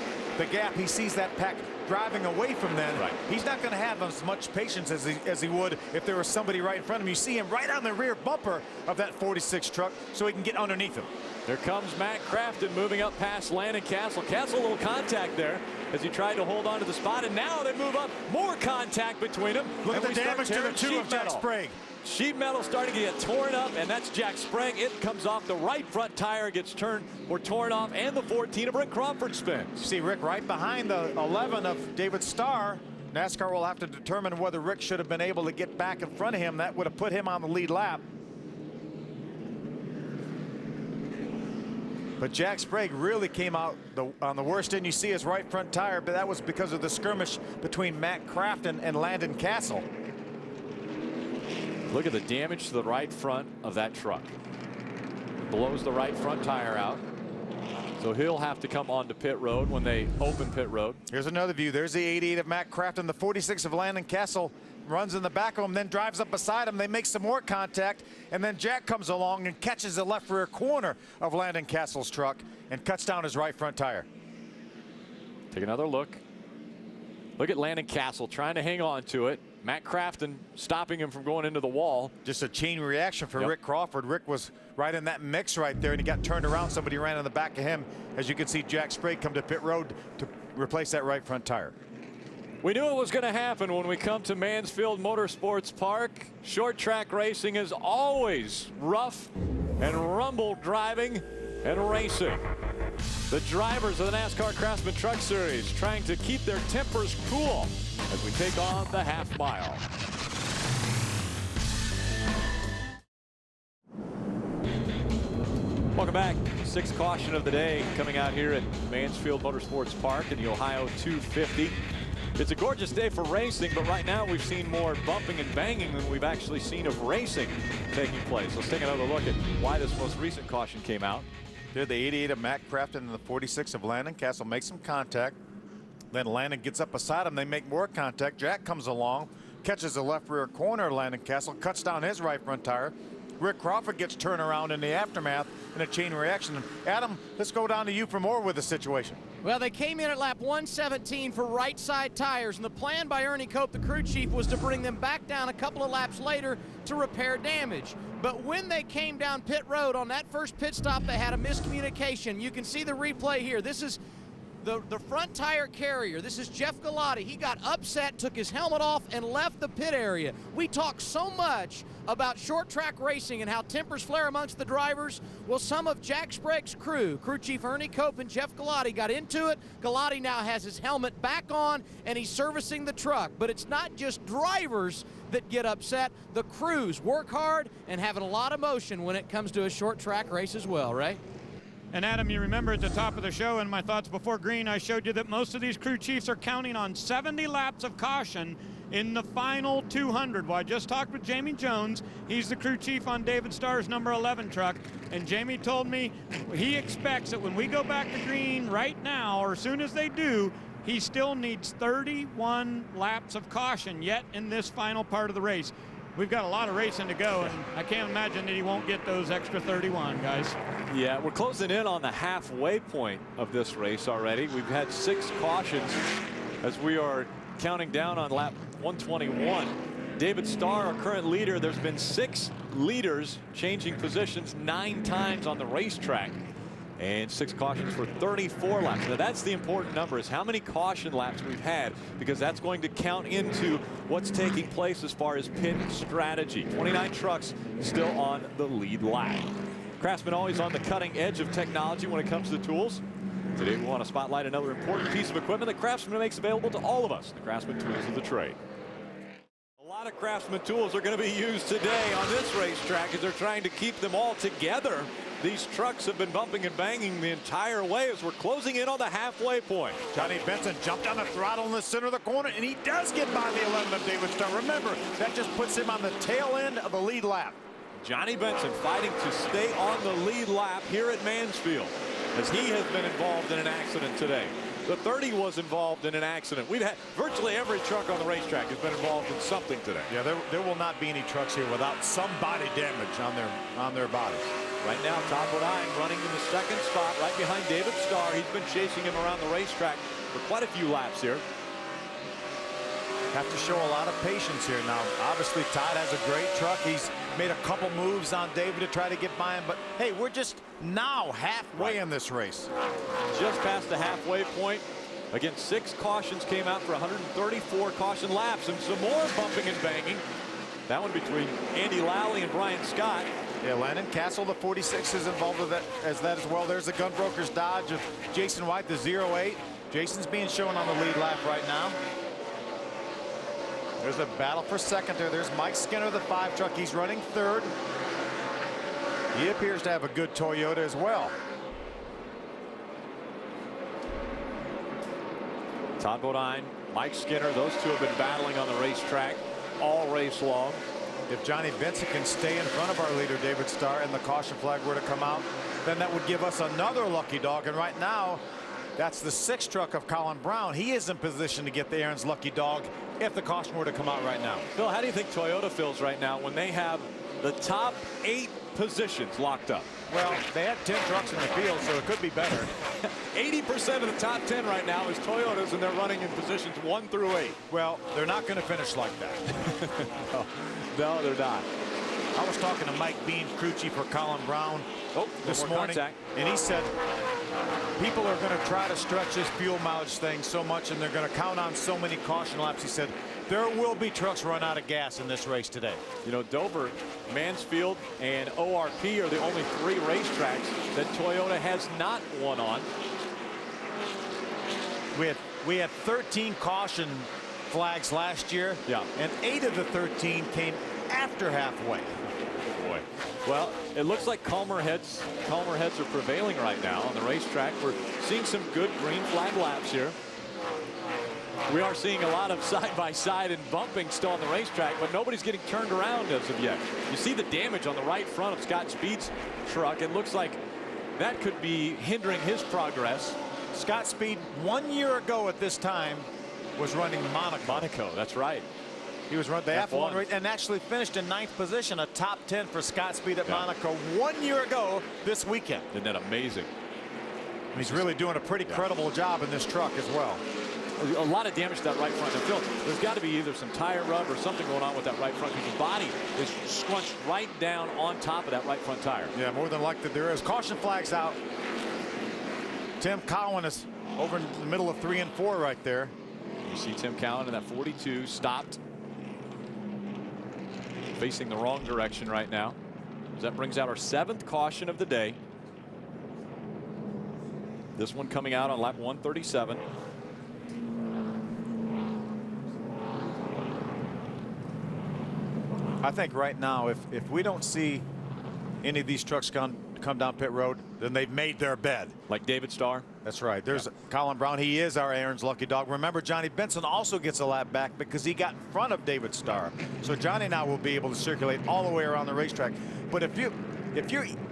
He sees that pack driving away from them. He's not going to have as much patience as he would if there was somebody right in front of him. You see him right on the rear bumper of that 46 truck so he can get underneath him. There comes Matt Crafton moving up past Landon Castle. Castle, a little contact there as he tried to hold on to the spot, and now they move up. More contact between them. Look at the damage to the 2 of Jack Sprague. Sheet metal starting to get torn up, and that's Jack Sprague. It comes off the right front tire, gets turned or torn off, and the 14 of Rick Crawford spins. See Rick right behind the 11 of David Starr. NASCAR will have to determine whether Rick should have been able to get back in front of him. That would have put him on the lead lap. But Jack Sprague really came out on the worst end. You see his right front tire, but that was because of the skirmish between Matt Crafton and Landon Castle. Look at the damage to the right front of that truck. It blows the right front tire out. So he'll have to come onto pit road when they open pit road. Here's another view. There's the 88 of Matt Crafton. The 46 of Landon Castle runs in the back of him, then drives up beside him. They make some more contact, and then Jack comes along and catches the left rear corner of Landon Castle's truck and cuts down his right front tire. Take another look. Look at Landon Castle trying to hang on to it. Matt Crafton stopping him from going into the wall. Just a chain reaction for Rick Crawford. Rick was right in that mix right there, and he got turned around. Somebody ran in the back of him. As you can see, Jack Sprague come to pit road to replace that right front tire. We knew it was going to happen when we come to Mansfield Motorsports Park. Short track racing is always rough and rumble driving and racing. The drivers of the NASCAR Craftsman Truck Series trying to keep their tempers cool as we take on the half mile. Welcome back. sixth caution of the day coming out here at Mansfield Motorsports Park in the Ohio 250. It's a gorgeous day for racing, but right now we've seen more bumping and banging than we've actually seen of racing taking place. Let's take another look at why this most recent caution came out. Here, the 88 of Matt Crafton and the 46 of Landon Castle make some contact. Then Landon gets up beside him. They make more contact. Jack comes along, catches the left rear corner of Landon Castle, cuts down his right front tire. Rick Crawford gets turned around in the aftermath in a chain reaction. Adam, let's go down to you for more with the situation. Well, they came in at lap 117 for right side tires, and the plan by Ernie Cope, the crew chief, was to bring them back down a couple of laps later to repair damage. But when they came down pit road on that first pit stop, they had a miscommunication. You can see the replay here. This is the front tire carrier. This is Jeff Galati. He got upset, took his helmet off, and left the pit area. We talk so much about short track racing and how tempers flare amongst the drivers. Well, some of Jack Sprague's crew chief Ernie Cope and Jeff Galati, got into it. Galati now has his helmet back on, and he's servicing the truck. But it's not just drivers that get upset. The crews work hard and have a lot of motion when it comes to a short track race as well, right? And Adam, you remember at the top of the show in my thoughts before green, I showed you that most of these crew chiefs are counting on 70 laps of caution in the final 200. Well, I just talked with Jamie Jones. He's the crew chief on David Starr's number 11 truck. And Jamie told me he expects that when we go back to green right now, or as soon as they do, he still needs 31 laps of caution yet in this final part of the race. We've got a lot of racing to go, and I can't imagine that he won't get those extra 31, guys. Yeah, we're closing in on the halfway point of this race already. We've had 6 cautions as we are counting down on lap 121. David Starr, our current leader. There's been 6 leaders changing positions 9 times on the racetrack, and 6 cautions for 34 laps. Now that's the important number, is how many caution laps we've had, because that's going to count into what's taking place as far as pit strategy. 29 trucks still on the lead lap. Craftsman always on the cutting edge of technology when it comes to tools. Today we want to spotlight another important piece of equipment that Craftsman makes available to all of us, the Craftsman tools of the trade. A lot of Craftsman tools are going to be used today on this racetrack as they're trying to keep them all together. These trucks have been bumping and banging the entire way as we're closing in on the halfway point. Johnny Benson jumped on the throttle in the center of the corner, and he does get by the 11 of David Starr. Remember, that just puts him on the tail end of the lead lap. Johnny Benson fighting to stay on the lead lap here at Mansfield, as he has been involved in an accident today. The 30 was involved in an accident. We've had virtually every truck on the racetrack has been involved in something today. Yeah, there will not be any trucks here without some body damage on their bodies. Right now, Todd Bodine running in the second spot right behind David Starr. He's been chasing him around the racetrack for quite a few laps here. Have to show a lot of patience here now. Obviously, Todd has a great truck. He's made a couple moves on David to try to get by him, but hey, we're just now halfway in this race. Just past the halfway point. Again, 6 cautions came out for 134 caution laps, and some more bumping and banging. That one between Andy Lally and Brian Scott. Yeah, Landon Castle, the 46, is involved with that as well. There's the Gunbrokers Dodge of Jason White, the 08. Jason's being shown on the lead lap right now. There's a battle for second there. There's Mike Skinner, the 5 truck. He's running third. He appears to have a good Toyota as well. Todd Bodine, Mike Skinner, those two have been battling on the racetrack all race long. If Johnny Benson can stay in front of our leader, David Starr, and the caution flag were to come out, then that would give us another lucky dog. And right now, that's the 6 truck of Colin Brown. He is in position to get the Aaron's lucky dog if the caution were to come out right now. Phil, how do you think Toyota feels right now when they have the top 8 positions locked up? Well, they had 10 trucks in the field, so it could be better. 80% of the top 10 right now is Toyotas, and they're running in positions 1 through 8. Well, they're not going to finish like that. No, they're not. I was talking to Mike Bean, crew chief for Colin Brown this morning, and he said people are going to try to stretch this fuel mileage thing so much, and they're going to count on so many caution laps. He said there will be trucks run out of gas in this race today. You know, Dover, Mansfield, and ORP are the only 3 racetracks that Toyota has not won on. We had 13 caution flags last year, yeah, and 8 of the 13 came after halfway. Boy, Well, it looks like calmer heads are prevailing right now on the racetrack. We're seeing some good green flag laps here. We are seeing a lot of side-by-side and bumping still on the racetrack, but nobody's getting turned around as of yet. You see the damage on the right front of Scott Speed's truck. It looks like that could be hindering his progress. Scott Speed 1 year ago at this time was running Monaco. Monaco, that's right. He was running the F1 race and actually finished in 9th position, a top 10 for Scott Speed at Monaco 1 year ago this weekend. Isn't that amazing? And he's really doing a pretty credible job in this truck as well. A lot of damage to that right front. Phil, there's got to be either some tire rub or something going on with that right front, because the body is scrunched right down on top of that right front tire. Yeah, more than likely there is. Caution flags out. Tim Cowan is over in the middle of 3 and 4 right there. You see Tim Cowan in that 42 stopped, facing the wrong direction right now. That brings out our 7th caution of the day. This one coming out on lap 137. I think right now, if we don't see any of these trucks come down pit road, then they've made their bed. Like David Starr? That's right. There's Colin Brown. He is our Aaron's lucky dog. Remember, Johnny Benson also gets a lap back because he got in front of David Starr. So Johnny now will be able to circulate all the way around the racetrack. But if you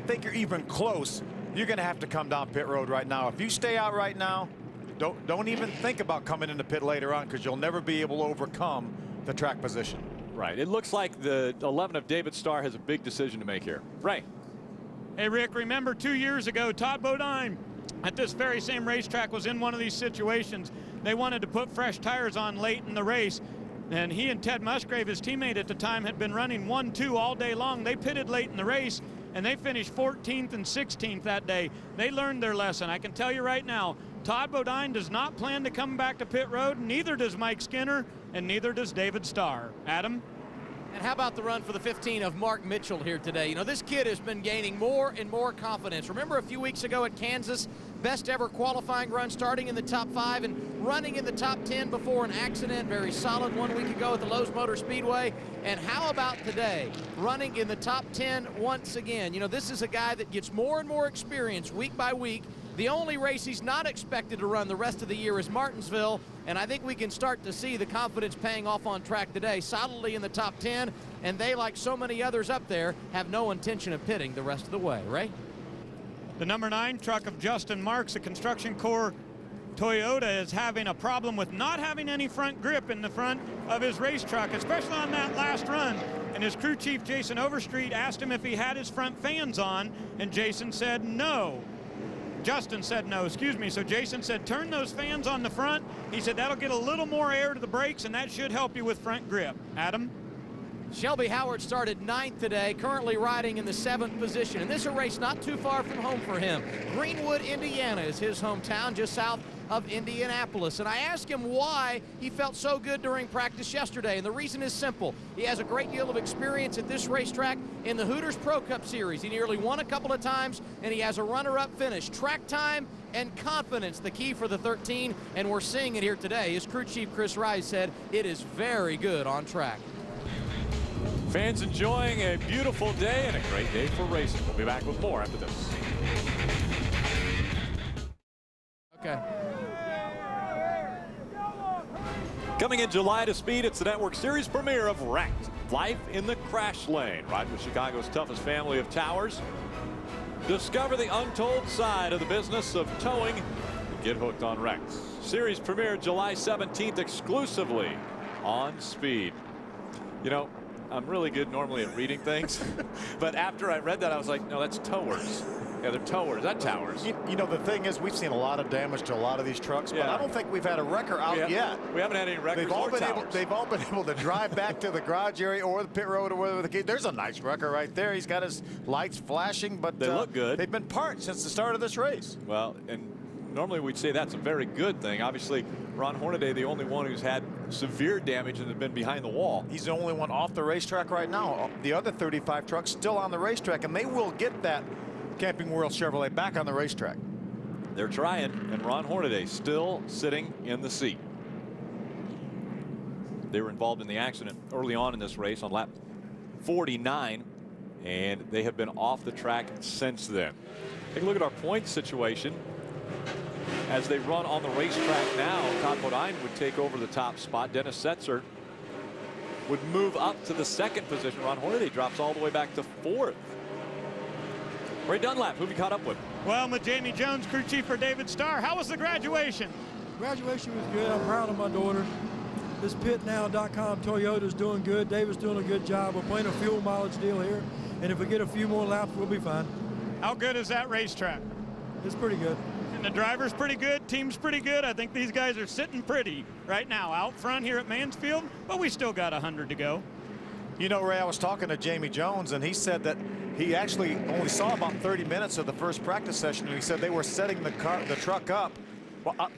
think you're even close, you're going to have to come down pit road right now. If you stay out right now, don't even think about coming into pit later on, because you'll never be able to overcome the track position. Right. It looks like the 11 of David Starr has a big decision to make here. Ray. Hey, Rick, remember 2 years ago, Todd Bodine at this very same racetrack was in one of these situations. They wanted to put fresh tires on late in the race, and he and Ted Musgrave, his teammate at the time, had been running 1-2 all day long. They pitted late in the race, and they finished 14th and 16th that day. They learned their lesson. I can tell you right now, Todd Bodine does not plan to come back to pit road, neither does Mike Skinner, and neither does David Starr. Adam? And how about the run for the 15 of Mark Mitchell here today? You know, this kid has been gaining more and more confidence. Remember a few weeks ago at Kansas, best ever qualifying run, starting in the top 5 and running in the top 10 before an accident. Very solid 1 week ago at the Lowe's Motor Speedway. And how about today, running in the top 10 once again? You know, this is a guy that gets more and more experience week by week. The only race he's not expected to run the rest of the year is Martinsville, and I think we can start to see the confidence paying off on track today, solidly in the top 10, and they, like so many others up there, have no intention of pitting the rest of the way. Ray? The number 9 truck of Justin Marks, a Construction Corps Toyota, is having a problem with not having any front grip in the front of his race truck, especially on that last run. And his crew chief, Jason Overstreet, asked him if he had his front fans on, and Jason said no. Justin said no, excuse me. So Jason said, turn those fans on the front. He said that'll get a little more air to the brakes, and that should help you with front grip. Adam? Shelby Howard started 9th today, currently riding in the 7th position. And this is a race not too far from home for him. Greenwood, Indiana is his hometown, just south of Indianapolis. And I asked him why he felt so good during practice yesterday. And the reason is simple. He has a great deal of experience at this racetrack in the Hooters Pro Cup Series. He nearly won a couple of times, and he has a runner-up finish. Track time and confidence, the key for the 13, and we're seeing it here today. His crew chief, Chris Rice, said it is very good on track. Fans enjoying a beautiful day and a great day for racing. We'll be back with more after this. Okay. Coming in July to Speed, it's the Network Series premiere of Wrecked, Life in the Crash Lane. Ride with Chicago's toughest family of towers. Discover the untold side of the business of towing and get hooked on Wrecked. Series premiere July 17th exclusively on Speed. You know, I'm really good normally at reading things, but after I read that, I was like, no, that's towers. Yeah, they're towers, not towers. You know, the thing is, we've seen a lot of damage to a lot of these trucks, but I don't think we've had a wrecker out yet. We haven't had any wreckers or towers. They've all been able to drive back to the garage area or the pit road or wherever the case. There's a nice wrecker right there. He's got his lights flashing, but they look good. They've been parked since the start of this race. Well, and normally we'd say that's a very good thing. Obviously, Ron Hornaday, the only one who's had severe damage and has been behind the wall. He's the only one off the racetrack right now. The other 35 trucks still on the racetrack, and they will get that Camping World Chevrolet back on the racetrack. They're trying, and Ron Hornaday still sitting in the seat. They were involved in the accident early on in this race on lap 49, and they have been off the track since then. Take a look at our point situation. As they run on the racetrack now, Todd Bodine would take over the top spot. Dennis Setzer would move up to the second position. Ron Hornaday drops all the way back to fourth. Ray Dunlap, who have you caught up with? Well, with Jamie Jones, crew chief for David Starr. How was the graduation? Graduation was good. I'm proud of my daughter. This pitnow.com Toyota's doing good. David's doing a good job. We're playing a fuel mileage deal here, and if we get a few more laps, we'll be fine. How good is that racetrack? It's pretty good. And the driver's pretty good, team's pretty good. I think these guys are sitting pretty right now out front here at Mansfield, but we still got 100 to go. You know, Ray, I was talking to Jamie Jones, and he said that he actually only saw about 30 minutes of the first practice session, and he said they were setting the truck up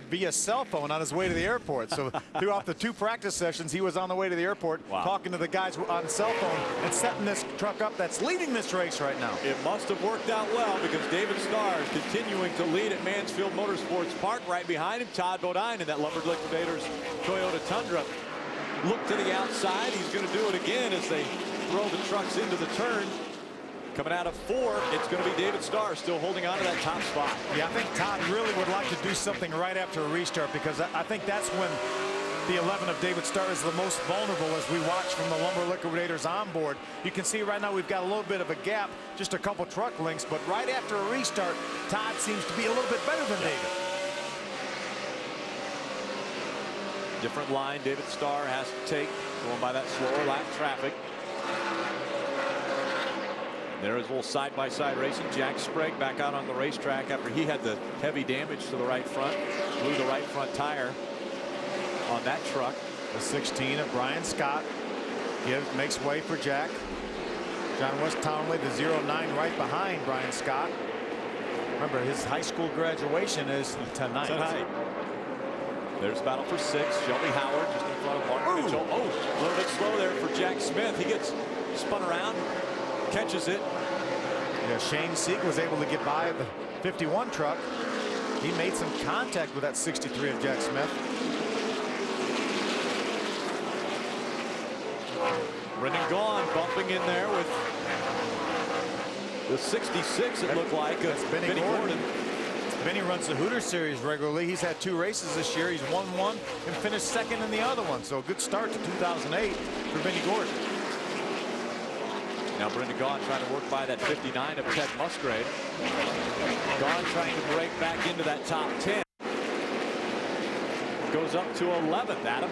via cell phone on his way to the airport. So throughout the 2 practice sessions, he was on the way to the airport talking to the guys on cell phone and setting this truck up that's leading this race right now. It must have worked out well, because David Starr is continuing to lead at Mansfield Motorsports Park. Right behind him, Todd Bodine in that Lumber Liquidators Toyota Tundra. Look to the outside. He's going to do it again as they throw the trucks into the turn. Coming out of 4, it's going to be David Starr still holding on to that top spot. Yeah, I think Todd really would like to do something right after a restart, because I think that's when the 11 of David Starr is the most vulnerable as we watch from the Lumber Liquidators on board. You can see right now we've got a little bit of a gap, just a couple truck lengths, but right after a restart, Todd seems to be a little bit better than David. Different line David Starr has to take, going by that slower lap traffic. There is a little side-by-side racing. Jack Sprague back out on the racetrack after he had the heavy damage to the right front. Blew the right front tire on that truck. The 16 of Brian Scott makes way for Jack. John West Townley, the 09 right behind Brian Scott. Remember, his high school graduation is tonight. There's battle for 6. Shelby Howard just in front of Mark Mitchell. Oh, a little bit slow there for Jack Smith. He gets spun around, catches it. Yeah, Shane Sieg was able to get by the 51 truck. He made some contact with that 63 of Jack Smith. Brendan Gaughan bumping in there with the 66, it looked like. That's Benny Gordon. Benny runs the Hooters Series regularly. He's had 2 races this year. He's won 1 and finished second in the other one. So a good start to 2008 for Benny Gordon. Now Brendan Gaughan trying to work by that 59 of Ted Musgrave. Gaughan trying to break back into that top 10. Goes up to 11th, Adam.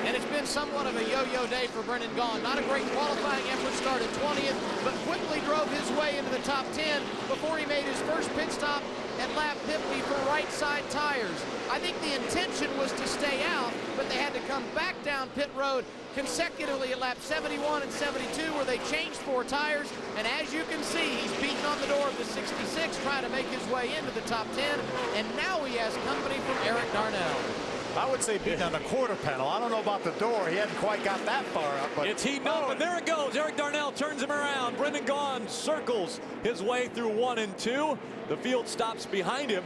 And it's been somewhat of a yo-yo day for Brendan Gaughan. Not a great qualifying effort, started 20th, but quickly drove his way into the top 10 before he made his first pit stop at lap 50 for right side tires. I think the intention was to stay out, but they had to come back down pit road consecutively at lap 71 and 72, where they changed 4 tires. And as you can see, he's beating on the door of the 66, trying to make his way into the top 10. And now he has company from Eric Darnell. I would say beating on the quarter panel. I don't know about the door. He hadn't quite got that far up. But it's heating up, and there it goes. Eric Darnell turns him around. Brendan Gaughan circles his way through 1 and 2. The field stops behind him.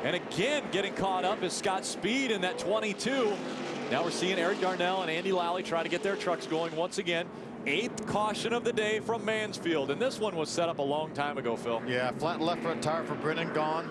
And again, getting caught up is Scott Speed in that 22. Now we're seeing Eric Darnell and Andy Lally try to get their trucks going once again. 8th caution of the day from Mansfield. And this one was set up a long time ago, Phil. Yeah, flat left front tire for Brendan Gaughan.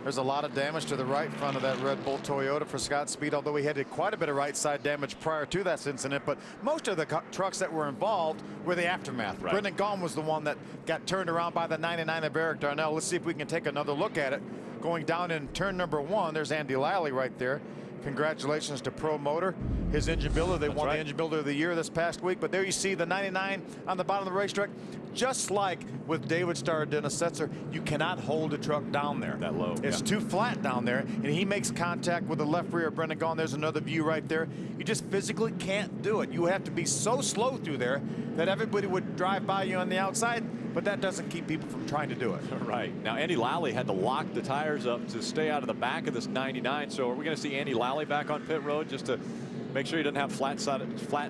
There's a lot of damage to the right front of that Red Bull Toyota for Scott Speed, although he had quite a bit of right side damage prior to that incident. But most of the trucks that were involved were the aftermath. Right. Brendan Gaughan was the one that got turned around by the 99 of Eric Darnell. Let's see if we can take another look at it. Going down in turn number 1, there's Andy Lally right there. Congratulations to Pro Motor, his engine builder. They won the engine builder of the year this past week. But there you see the 99 on the bottom of the racetrack. Just like with David Starr and Dennis Setzer, you cannot hold a truck down there. That low. It's too flat down there, and he makes contact with the left rear of Brendan Gaughan. There's another view right there. You just physically can't do it. You have to be so slow through there that everybody would drive by you on the outside, but that doesn't keep people from trying to do it. Right. Now, Andy Lally had to lock the tires up to stay out of the back of this 99. So are we going to see Andy Lally back on pit road just to make sure he doesn't have flat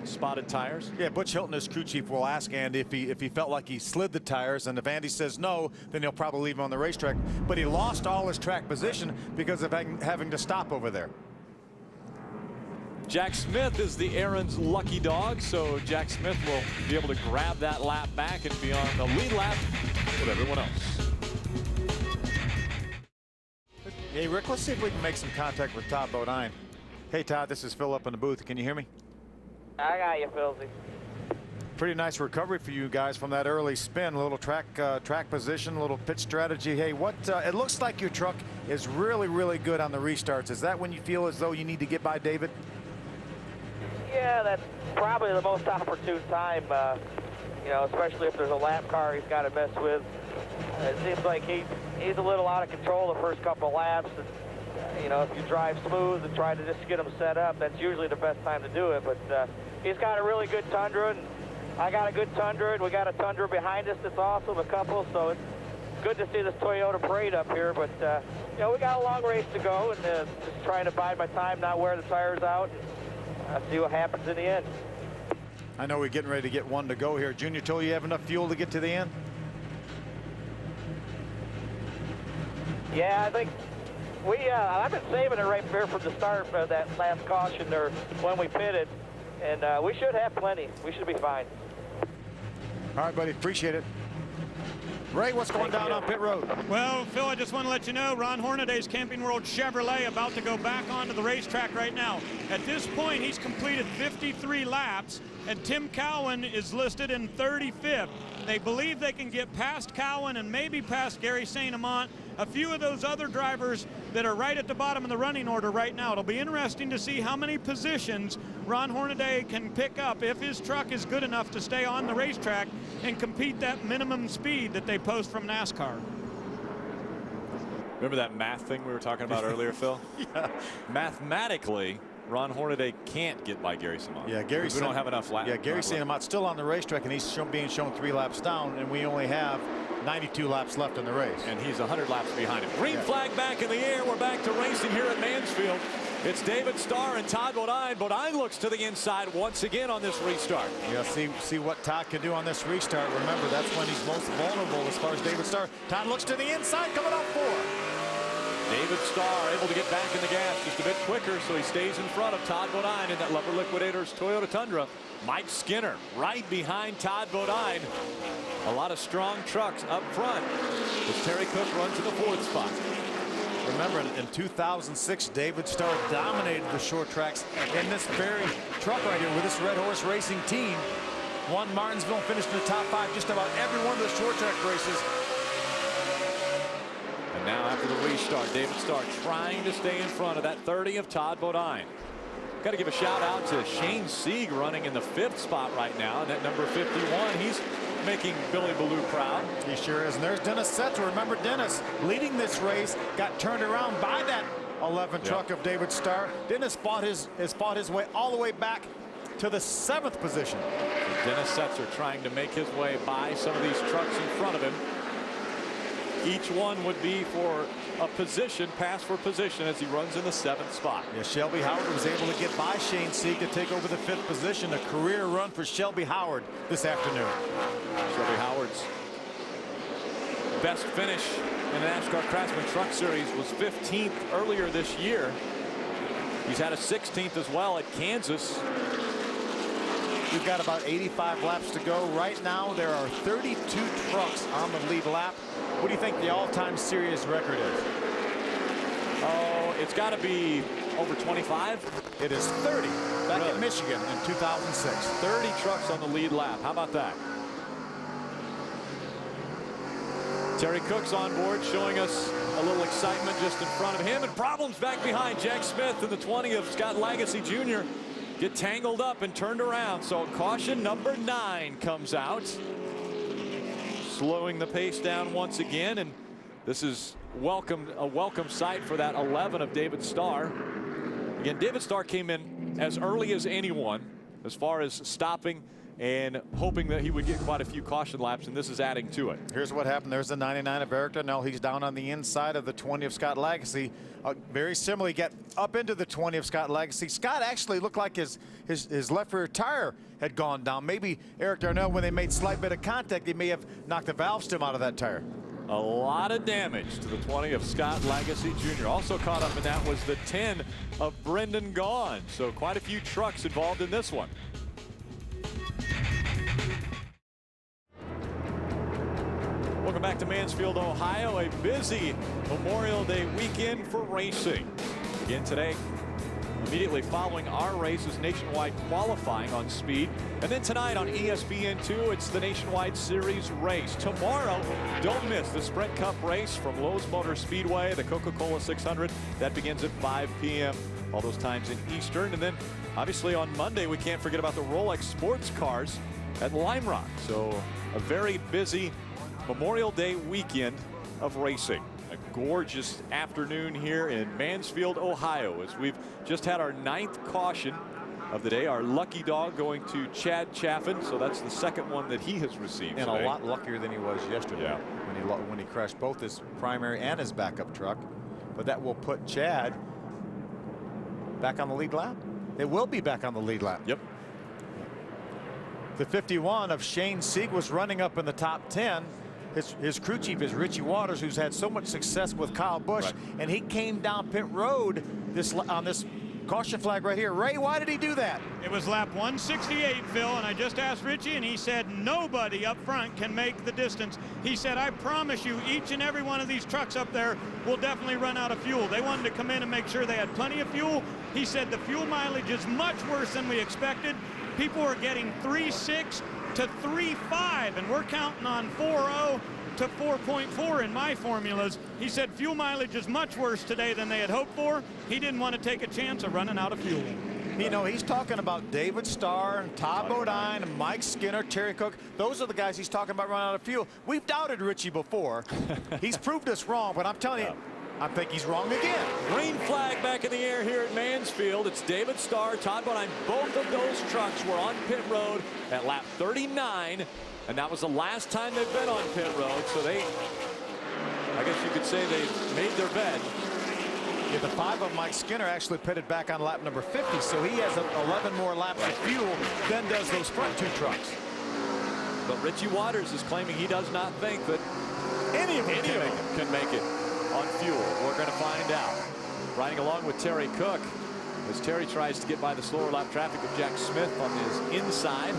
spotted tires? Yeah, Butch Hilton, his crew chief, will ask Andy if he felt like he slid the tires, and if Andy says no, then he'll probably leave him on the racetrack. But he lost all his track position because of having to stop over there. Jack Smith is the Aaron's lucky dog, so Jack Smith will be able to grab that lap back and be on the lead lap with everyone else. Hey, Rick, let's see if we can make some contact with Todd Bodine. Hey, Todd, this is Phil up in the booth. Can you hear me? I got you, Philzy. Pretty nice recovery for you guys from that early spin. A little track position, a little pit strategy. Hey, what? It looks like your truck is really, really good on the restarts. Is that when you feel as though you need to get by David? Yeah, that's probably the most opportune time, you know, especially if there's a lap car he's got to mess with. It seems like he's a little out of control the first couple of laps. And, you know, if you drive smooth and try to just get him set up, that's usually the best time to do it. But he's got a really good Tundra, and I got a good Tundra, and we got a Tundra behind us that's awesome, a couple. So it's good to see this Toyota parade up here. But, you know, we got a long race to go, and just trying to bide my time, not wear the tires out. See what happens in the end. I know we're getting ready to get one to go here. Junior told you have enough fuel to get to the end? Yeah, I think I've been saving it right there from the start for that last caution there when we pitted, and we should have plenty. We should be fine. All right, buddy, appreciate it. Ray, what's going down on pit road? Well, Phil, I just want to let you know, Ron Hornaday's Camping World Chevrolet about to go back onto the racetrack right now. At this point, he's completed 53 laps, and Tim Cowan is listed in 35th. They believe they can get past Cowan and maybe past Gary St. Amant, a few of those other drivers that are right at the bottom of the running order right now. It'll be interesting to see how many positions Ron Hornaday can pick up if his truck is good enough to stay on the racetrack and compete that minimum speed that they post from NASCAR. Remember that math thing we were talking about earlier, Phil? Yeah. Mathematically, Ron Hornaday can't get by Gary Samant. Yeah, Gary. We don't have enough laps. Yeah, Gary St. Amant's still on the racetrack, and he's being shown 3 laps down, and we only have 92 laps left in the race. And he's 100 laps behind him. Green flag back in the air. We're back to racing here at Mansfield. It's David Starr and Todd Bodine. Bodine looks to the inside once again on this restart. Yeah, see what Todd can do on this restart. Remember, that's when he's most vulnerable as far as David Starr. Todd looks to the inside, coming up 4. David Starr able to get back in the gas just a bit quicker, so he stays in front of Todd Bodine in that Lever Liquidators Toyota Tundra. Mike Skinner right behind Todd Bodine. A lot of strong trucks up front as Terry Cook runs in the 4th spot. Remember, in 2006, David Starr dominated the short tracks in this very truck right here with this Red Horse Racing team. Won Martinsville, finished in the top 5 just about every one of the short track races. And now after the restart, David Starr trying to stay in front of that 30 of Todd Bodine. Got to give a shout out to Shane Sieg running in the 5th spot right now. And that number 51, he's making Billy Ballou proud. He sure is. And there's Dennis Setzer. Remember, Dennis leading this race, got turned around by that 11 truck of David Starr. Dennis has fought his way all the way back to the 7th position. So Dennis Setzer trying to make his way by some of these trucks in front of him. Each one would be for a position, pass for position, as he runs in the 7th spot. Yeah, Shelby Howard was able to get by Shane Sieg to take over the 5th position. A career run for Shelby Howard this afternoon. Shelby Howard's best finish in the NASCAR Craftsman Truck Series was 15th earlier this year. He's had a 16th as well at Kansas. We've got about 85 laps to go. Right now, there are 32 trucks on the lead lap. What do you think the all-time series record is? Oh, it's got to be over 25. It is 30 back in Michigan in 2006. 30 trucks on the lead lap. How about that? Terry Cook's on board, showing us a little excitement just in front of him, and problems back behind. Jack Smith in the 20 of Scott Lagacy Jr. get tangled up and turned around. So caution number 9 comes out, slowing the pace down once again, and this is a welcome sight for that 11 of David Starr. Again, David Starr came in as early as anyone as far as stopping and hoping that he would get quite a few caution laps, and this is adding to it. Here's what happened. There's the 99 of Eric Darnell. He's down on the inside of the 20 of Scott Lagacy. Very similarly, get up into the 20 of Scott Lagacy. Scott actually looked like his left rear tire had gone down. Maybe Eric Darnell, when they made slight bit of contact, he may have knocked the valve stem out of that tire. A lot of damage to the 20 of Scott Lagasse Jr. Also caught up in that was the 10 of Brendan Gaughan. So quite a few trucks involved in this one. Welcome back to Mansfield, Ohio. A busy Memorial Day weekend for racing. Again today, immediately following our race is nationwide qualifying on speed. And then tonight on ESPN2, it's the Nationwide Series race. Tomorrow, don't miss the Sprint Cup race from Lowe's Motor Speedway, the Coca-Cola 600. That begins at 5 p.m. All those times in Eastern. And then obviously on Monday, we can't forget about the Rolex sports cars at Lime Rock. So a very busy Memorial Day weekend of racing. A gorgeous afternoon here in Mansfield, Ohio, as we've just had our 9th caution of the day. Our lucky dog going to Chad Chaffin, so that's the second one that he has received And today. a lot luckier than he was yesterday when he crashed both his primary and his backup truck. But that will put Chad back on the lead lap. It will be back on the lead lap. Yep. The 51 of Shane Sieg was running up in the top 10. His crew chief is Richie Waters, who's had so much success with Kyle Busch, and he came down pit road on this caution flag right here. Ray, why did he do that? It was lap 168, Phil, and I just asked Richie, and he said nobody up front can make the distance. He said, I promise you, each and every one of these trucks up there will definitely run out of fuel. They wanted to come in and make sure they had plenty of fuel. He said the fuel mileage is much worse than we expected. People are getting 3.6 to 3.5, and we're counting on 4.0 to 4.4 in my formulas. He said fuel mileage is much worse today than they had hoped for. He didn't want to take a chance of running out of fuel. You know, he's talking about David Starr, and Todd Bodine, and Mike Skinner, Terry Cook. Those are the guys he's talking about running out of fuel. We've doubted Richie before. He's proved us wrong, but I'm telling you, I think he's wrong again. Green flag back in the air here at Mansfield. It's David Starr, Todd Bodine. Both of those trucks were on pit road at lap 39, and that was the last time they've been on pit road. So they, I guess you could say they made their bed. Yeah, the 5 of Mike Skinner actually pitted back on lap number 50, so he has 11 more laps of fuel than does those front 2 trucks. But Richie Waters is claiming he does not think that any of them can make it on fuel. We're going to find out. Riding along with Terry Cook as Terry tries to get by the slower lap traffic of Jack Smith on his inside.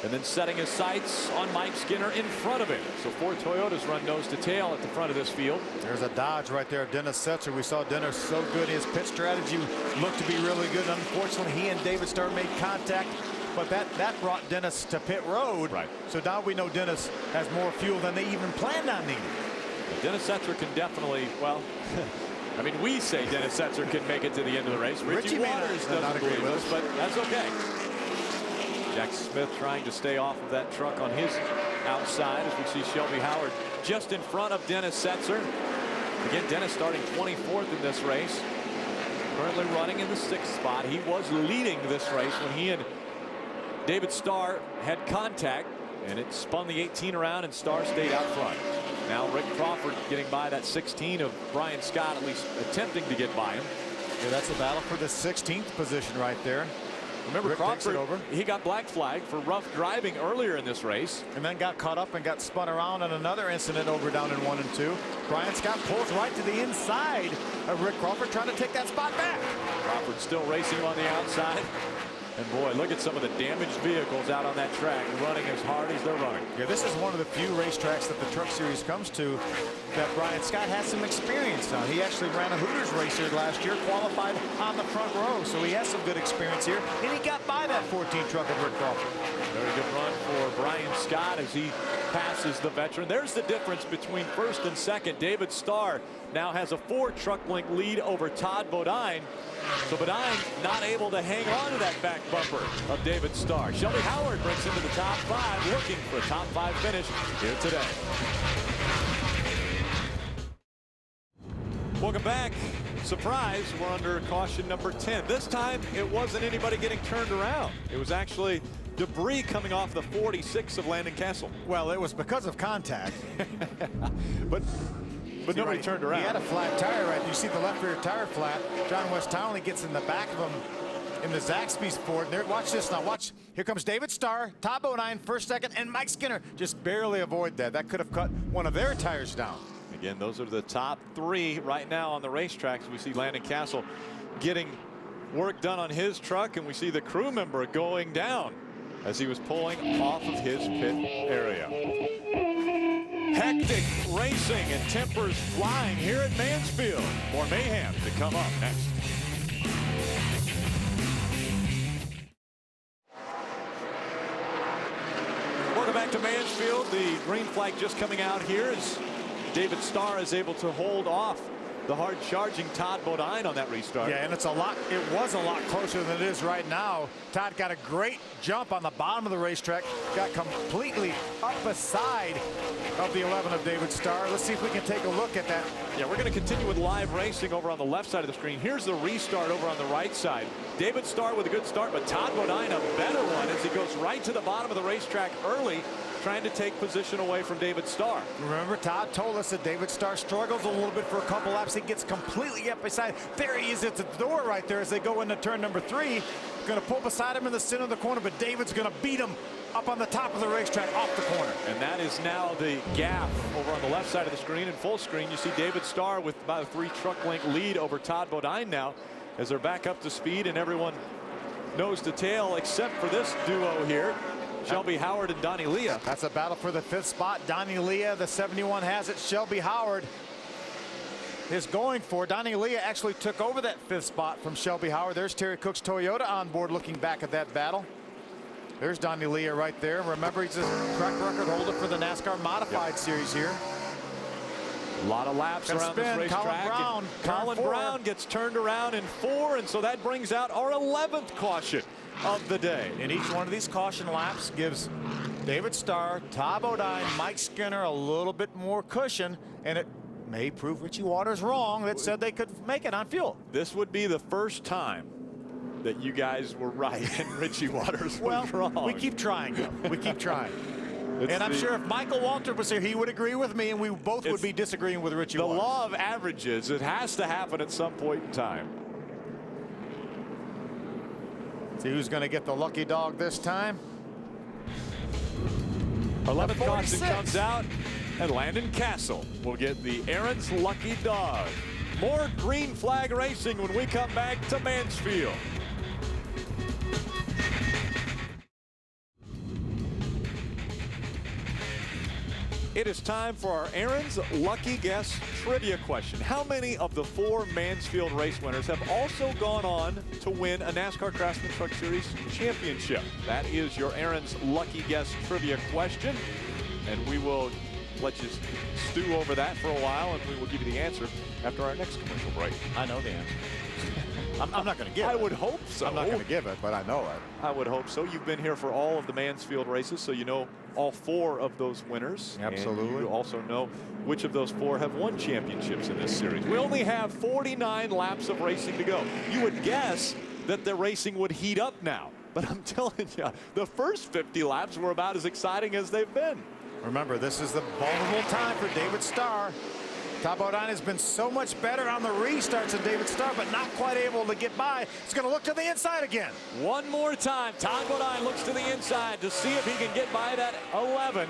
And then setting his sights on Mike Skinner in front of him. So 4 Toyotas run nose to tail at the front of this field. There's a Dodge right there, Dennis Setzer. We saw Dennis so good. His pit strategy looked to be really good. Unfortunately, he and David Starr made contact, but that brought Dennis to pit road. Right. So now we know Dennis has more fuel than they even planned on needing. Dennis Setzer can definitely, well, I mean, we say Dennis Setzer can make it to the end of the race. Richie Waters doesn't agree with us, but that's okay. Jack Smith trying to stay off of that truck on his outside as we see Shelby Howard just in front of Dennis Setzer. Again, Dennis starting 24th in this race. Currently running in the 6th spot. He was leading this race when he and David Starr had contact, and it spun the 18 around and Starr stayed out front. Now Rick Crawford getting by that 16 of Brian Scott, at least attempting to get by him. Yeah, that's a battle for the 16th position right there. Remember, Rick Crawford, he got black flagged for rough driving earlier in this race. And then got caught up and got spun around in another incident over down in 1 and 2. Brian Scott pulls right to the inside of Rick Crawford, trying to take that spot back. Crawford still racing on the outside. And boy, look at some of the damaged vehicles out on that track running as hard as they're running. Yeah, this is one of the few racetracks that the Truck Series comes to that Brian Scott has some experience on. He actually ran a Hooters race here last year, qualified on the front row, so he has some good experience here, and he got by that 14 truck of Rick Crawford. Very good run for Brian Scott as he passes the veteran. There's the difference between first and second. David Starr now has a 4 truck length lead over Todd Bodine. So Bodine not able to hang on to that back bumper of David Starr. Shelby Howard breaks into the top 5, looking for a top 5 finish here today. Welcome back. Surprise, we're under caution number 10. This time it wasn't anybody getting turned around. It was actually debris coming off the 46 of Landon Castle. Well, it was because of contact. but nobody turned around. He had a flat tire right. You see the left rear tire flat. John West Townley gets in the back of him in the Zaxby's Ford. There, watch this now. Watch. Here comes David Starr, Todd Bodine, first, second, and Mike Skinner just barely avoid that. That could have cut one of their tires down. Again, those are the top 3 right now on the racetracks. We see Landon Castle getting work done on his truck, and we see the crew member going down as he was pulling off of his pit area. Hectic racing and tempers flying here at Mansfield. More mayhem to come up next. Welcome back to Mansfield. The green flag just coming out here as David Starr is able to hold off the hard-charging Todd Bodine on that restart. Yeah, and it was a lot closer than it is right now. Todd got a great jump on the bottom of the racetrack, got completely up beside of the 11 of David Starr. Let's see if we can take a look at that. Yeah, we're going to continue with live racing over on the left side of the screen. Here's the restart over on the right side. David Starr with a good start, but Todd Bodine a better one as he goes right to the bottom of the racetrack early, trying to take position away from David Starr. Remember, Todd told us that David Starr struggles a little bit for a couple laps. He gets completely up beside. There he is at the door right there as they go into turn number 3. Going to pull beside him in the center of the corner, but David's going to beat him up on the top of the racetrack off the corner. And that is now the gap over on the left side of the screen. In full screen, you see David Starr with about a 3 truck length lead over Todd Bodine now as they're back up to speed and everyone nose to tail except for this duo here. Shelby Howard and Donnie Leah. That's a battle for the 5th spot. Donnie Leah, the 71 has it. Shelby Howard is going for. Donnie Leah actually took over that 5th spot from Shelby Howard. There's Terry Cook's Toyota on board looking back at that battle. There's Donnie Leah right there. Remember, he's a track record holder for the NASCAR Modified Series here. A lot of laps around this racetrack. Colin Brown gets turned around in 4, and so that brings out our 11th caution of the day. And each one of these caution laps gives David Starr, Todd Bodine, Mike Skinner a little bit more cushion, and it may prove Richie Waters wrong that said they could make it on fuel. This would be the first time that you guys were right and Richie Waters was wrong. We keep trying. We keep trying. And I'm sure if Michael Walter was here, he would agree with me, and we both would be disagreeing with Richie Waters. The law of averages. It has to happen at some point in time. See who's going to get the lucky dog this time. 11th caution comes out, and Landon Castle will get the Aaron's lucky dog. More green flag racing when we come back to Mansfield. It is time for our Aaron's Lucky Guess trivia question. How many of the 4 Mansfield race winners have also gone on to win a NASCAR Craftsman Truck Series championship? That is your Aaron's Lucky Guess trivia question. And we will let you stew over that for a while, and we will give you the answer after our next commercial break. I know the answer. I'm not going to give it. I would hope so. I'm not going to give it, but I know it. I would hope so. You've been here for all of the Mansfield races, so you know all 4 of those winners. Absolutely. And you also know which of those 4 have won championships in this series. We only have 49 laps of racing to go. You would guess that the racing would heat up now, but I'm telling you, the first 50 laps were about as exciting as they've been. Remember, this is the vulnerable time for David Starr. Todd Bodine has been so much better on the restarts than David Starr, but not quite able to get by. He's going to look to the inside again. One more time, Todd Bodine looks to the inside to see if he can get by that 11.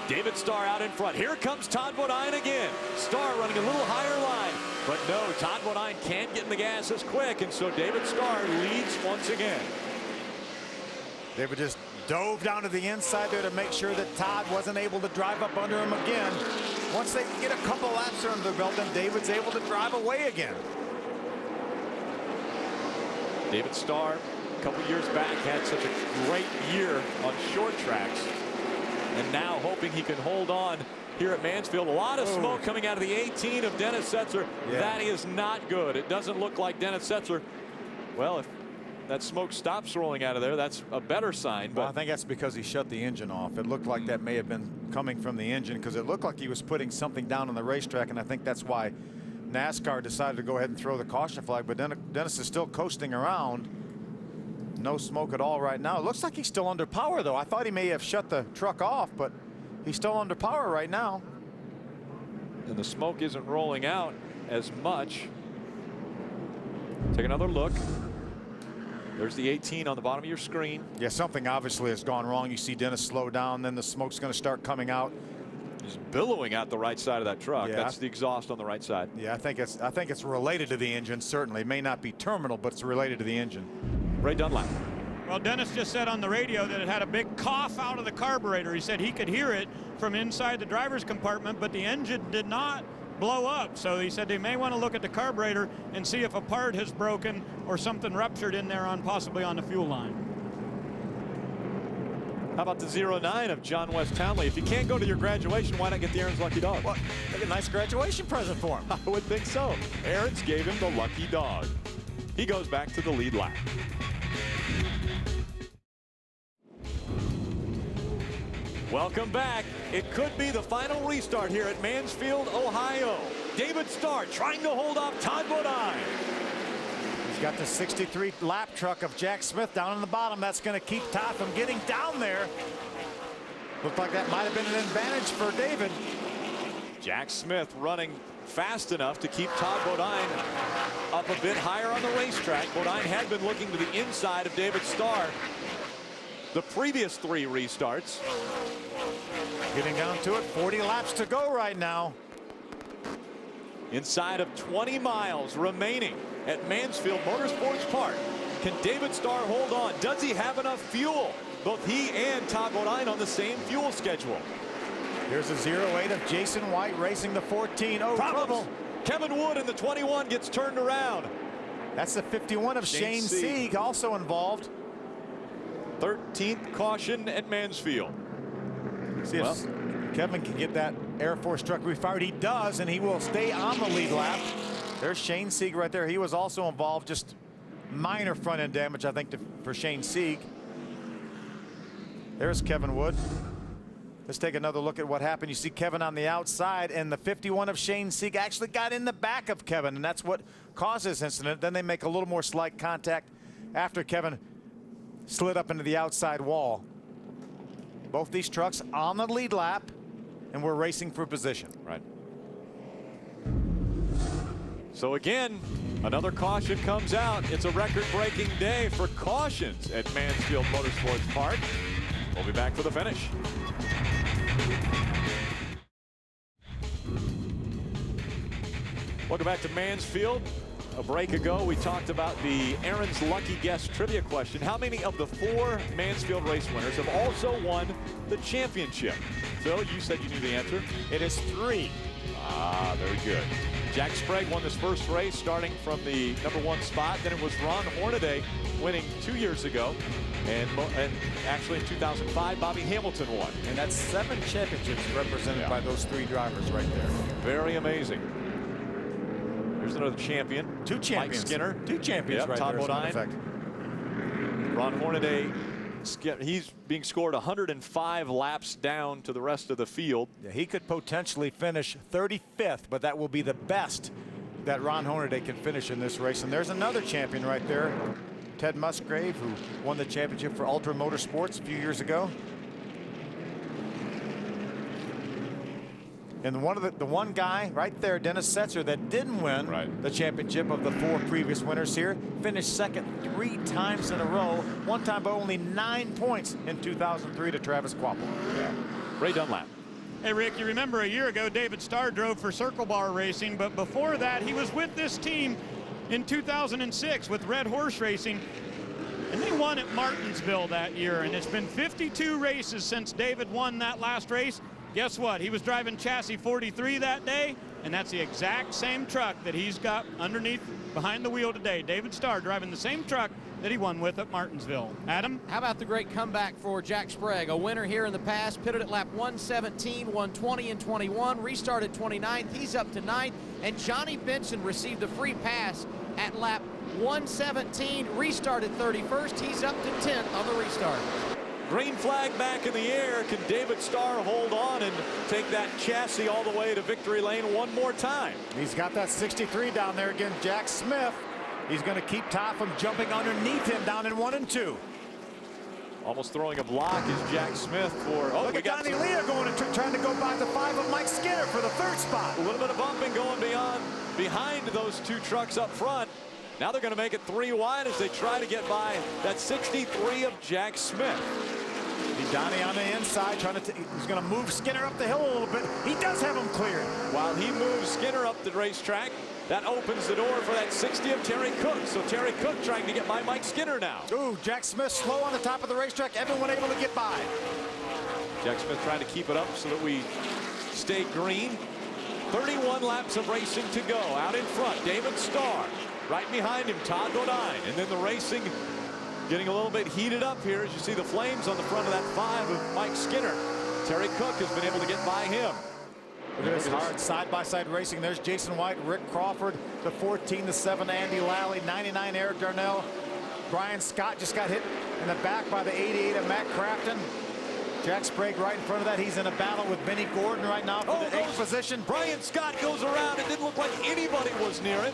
David Starr out in front. Here comes Todd Bodine again. Starr running a little higher line, but no, Todd Bodine can't get in the gas as quick, and so David Starr leads once again. David just dove down to the inside there to make sure that Todd wasn't able to drive up under him again. Once they get a couple laps under their belt, then David's able to drive away again. David Starr, a couple years back, had such a great year on short tracks, and now hoping he can hold on here at Mansfield. A lot of smoke coming out of the 18 of Dennis Setzer. Yeah. That is not good. It doesn't look like Dennis Setzer. Well, if that smoke stops rolling out of there, that's a better sign. Well, but I think that's because he shut the engine off. It looked like that may have been coming from the engine because it looked like he was putting something down on the racetrack, and I think that's why NASCAR decided to go ahead and throw the caution flag. But Dennis is still coasting around. No smoke at all right now. It looks like he's still under power, though. I thought he may have shut the truck off, but he's still under power right now. And the smoke isn't rolling out as much. Take another look. There's the 18 on the bottom of your screen. Yeah, something obviously has gone wrong. You see Dennis slow down, then the smoke's going to start coming out. He's billowing out the right side of that truck. Yeah. That's the exhaust on the right side. Yeah, I think it's related to the engine. Certainly, it may not be terminal, but it's related to the engine. Ray Dunlap. Well, Dennis just said on the radio that it had a big cough out of the carburetor. He said he could hear it from inside the driver's compartment, but the engine did not blow up. So he said they may want to look at the carburetor and see if a part has broken or something ruptured in there possibly on the fuel line. How about the 09 of John West Townley? If you can't go to your graduation, why not get the Aaron's Lucky Dog? Well, like a nice graduation present for him. I would think so. Aaron's gave him the lucky dog. He goes back to the lead lap. Welcome back. It could be the final restart here at Mansfield, Ohio. David Starr trying to hold off Todd Bodine. He's got the 63 lap truck of Jack Smith down in the bottom. That's going to keep Todd from getting down there. Looked like that might have been an advantage for David. Jack Smith running fast enough to keep Todd Bodine up a bit higher on the racetrack. Bodine had been looking to the inside of David Starr the previous 3 restarts. Getting down to it, 40 laps to go right now. Inside of 20 miles remaining at Mansfield Motorsports Park. Can David Starr hold on? Does he have enough fuel? Both he and Todd Bodine on the same fuel schedule. Here's a 08 of Jason White racing the 14. Oh, trouble. Kevin Wood in the 21 gets turned around. That's the 51 of Shane Sieg also involved. 13th caution at Mansfield. See if Kevin can get that Air Force truck refired. He does, and he will stay on the lead lap. There's Shane Sieg right there. He was also involved, just minor front end damage, I think, for Shane Sieg. There's Kevin Wood. Let's take another look at what happened. You see Kevin on the outside, and the 51 of Shane Sieg actually got in the back of Kevin, and that's what caused this incident. Then they make a little more slight contact after Kevin slid up into the outside wall. Both these trucks on the lead lap, and we're racing for position. Right. So again, another caution comes out. It's a record-breaking day for cautions at Mansfield Motorsports Park. We'll be back for the finish. Welcome back to Mansfield. A break ago, we talked about the Aaron's Lucky Guess trivia question. How many of the 4 Mansfield race winners have also won the championship? Phil, you said you knew the answer. It is 3. Ah, very good. Jack Sprague won this first race starting from the #1 spot. Then it was Ron Hornaday winning 2 years ago. And actually in 2005, Bobby Hamilton won. And that's 7 championships represented by those 3 drivers right there. Very amazing. There's another champion. 2 champions. Mike Skinner. 2 champions right Todd there. Bodine. Ron Hornaday, he's being scored 105 laps down to the rest of the field. Yeah, he could potentially finish 35th, but that will be the best that Ron Hornaday can finish in this race. And there's another champion right there, Ted Musgrave, who won the championship for Ultra Motorsports a few years ago. And the one guy right there, Dennis Setzer, that didn't win the championship of the 4 previous winners here, finished second 3 times in a row, one time by only 9 points in 2003 to Travis Quapple. Yeah. Ray Dunlap. Hey, Rick, you remember a year ago, David Starr drove for Circle Bar Racing, but before that, he was with this team in 2006 with Red Horse Racing, and they won at Martinsville that year, and it's been 52 races since David won that last race. Guess what? He was driving chassis 43 that day, and that's the exact same truck that he's got underneath behind the wheel today. David Starr driving the same truck that he won with at Martinsville. Adam? How about the great comeback for Jack Sprague? A winner here in the past, pitted at lap 117, won 20 and 21, restarted 29th. He's up to 9th, and Johnny Benson received a free pass at lap 117, restarted 31st. He's up to 10th on the restart. Green flag back in the air. Can David Starr hold on and take that chassis all the way to victory lane one more time? He's got that 63 down there against Jack Smith. He's going to keep Todd from jumping underneath him down in 1 and 2. Almost throwing a block is Jack Smith for. Oh, look at Donnie Leah going and trying to go by the 5 of Mike Skinner for the 3rd spot. A little bit of bumping going behind those 2 trucks up front. Now they're going to make it 3 wide as they try to get by that 63 of Jack Smith. Donnie on the inside trying to, he's going to move Skinner up the hill a little bit. He does have him cleared. While he moves Skinner up the racetrack, that opens the door for that 60 of Terry Cook. So Terry Cook trying to get by Mike Skinner now. Ooh, Jack Smith slow on the top of the racetrack. Everyone able to get by. Jack Smith trying to keep it up so that we stay green. 31 laps of racing to go. Out in front, David Starr. Right behind him, Todd Bodine. And then the racing getting a little bit heated up here as you see the flames on the front of that 5 of Mike Skinner. Terry Cook has been able to get by him. Look at this hard side-by-side racing. There's Jason White, Rick Crawford, the 14, the 7, Andy Lally, 99, Eric Darnell. Brian Scott just got hit in the back by the 88 of Matt Crafton. Jack Sprague right in front of that. He's in a battle with Benny Gordon right now for the 8th position. Brian Scott goes around. It didn't look like anybody was near him.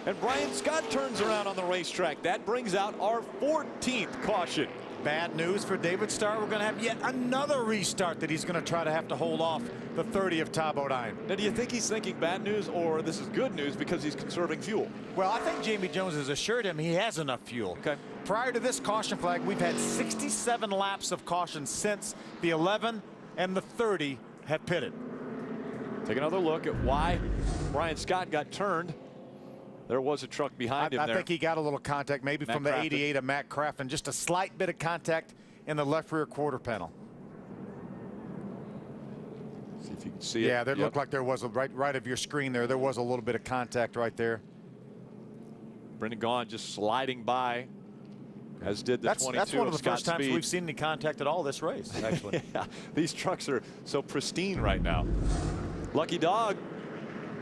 And Brian Scott turns around on the racetrack. That brings out our 14th caution. Bad news for David Starr. We're going to have yet another restart that he's going to try to have to hold off the 30 of Todd Bodine. Now, do you think he's thinking bad news or this is good news because he's conserving fuel? Well, I think Jamie Jones has assured him he has enough fuel. Okay. Prior to this caution flag, we've had 67 laps of caution since the 11 and the 30 have pitted. Take another look at why Brian Scott got turned. There was a truck behind him there. I think he got a little contact, maybe from the 88 of Matt Crafton. Just a slight bit of contact in the left rear quarter panel. See if you can see it. Yeah, there looked like there was a right of your screen there. There was a little bit of contact right there. Brendan Gaughan just sliding by, as did the 22 That's one of the Scott first times Speed. we've seen any contact at all this race, actually. Yeah, these trucks are so pristine right now. Lucky Dog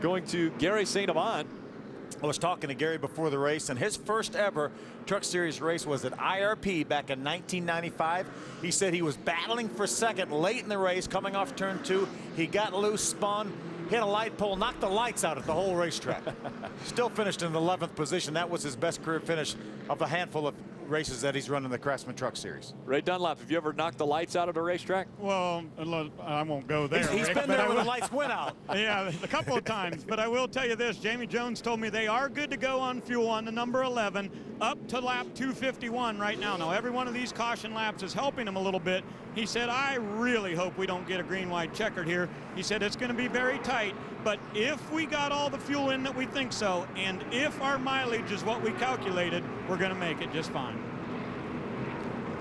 going to Gary St. Amant. I was talking to Gary before the race, and his first ever Truck Series race was at IRP back in 1995. He said he was battling for second late in the race, coming off turn 2. He got loose, spun, hit a light pole, knocked the lights out at the whole racetrack. Still finished in the 11th position. That was his best career finish of the handful of races that he's run in the Craftsman Truck Series. Ray Dunlap, have you ever knocked the lights out at a racetrack? Well, I won't go there. He's Rick, been there when the lights went out. Yeah, a couple of times. But I will tell you this, Jamie Jones told me they are good to go on fuel on the number 11 up to lap 251 right now. Now, every one of these caution laps is helping him a little bit. He said, I really hope we don't get a green-white checkered here. He said it's going to be very tight, but if we got all the fuel in that we think so, and if our mileage is what we calculated, we're going to make it just fine.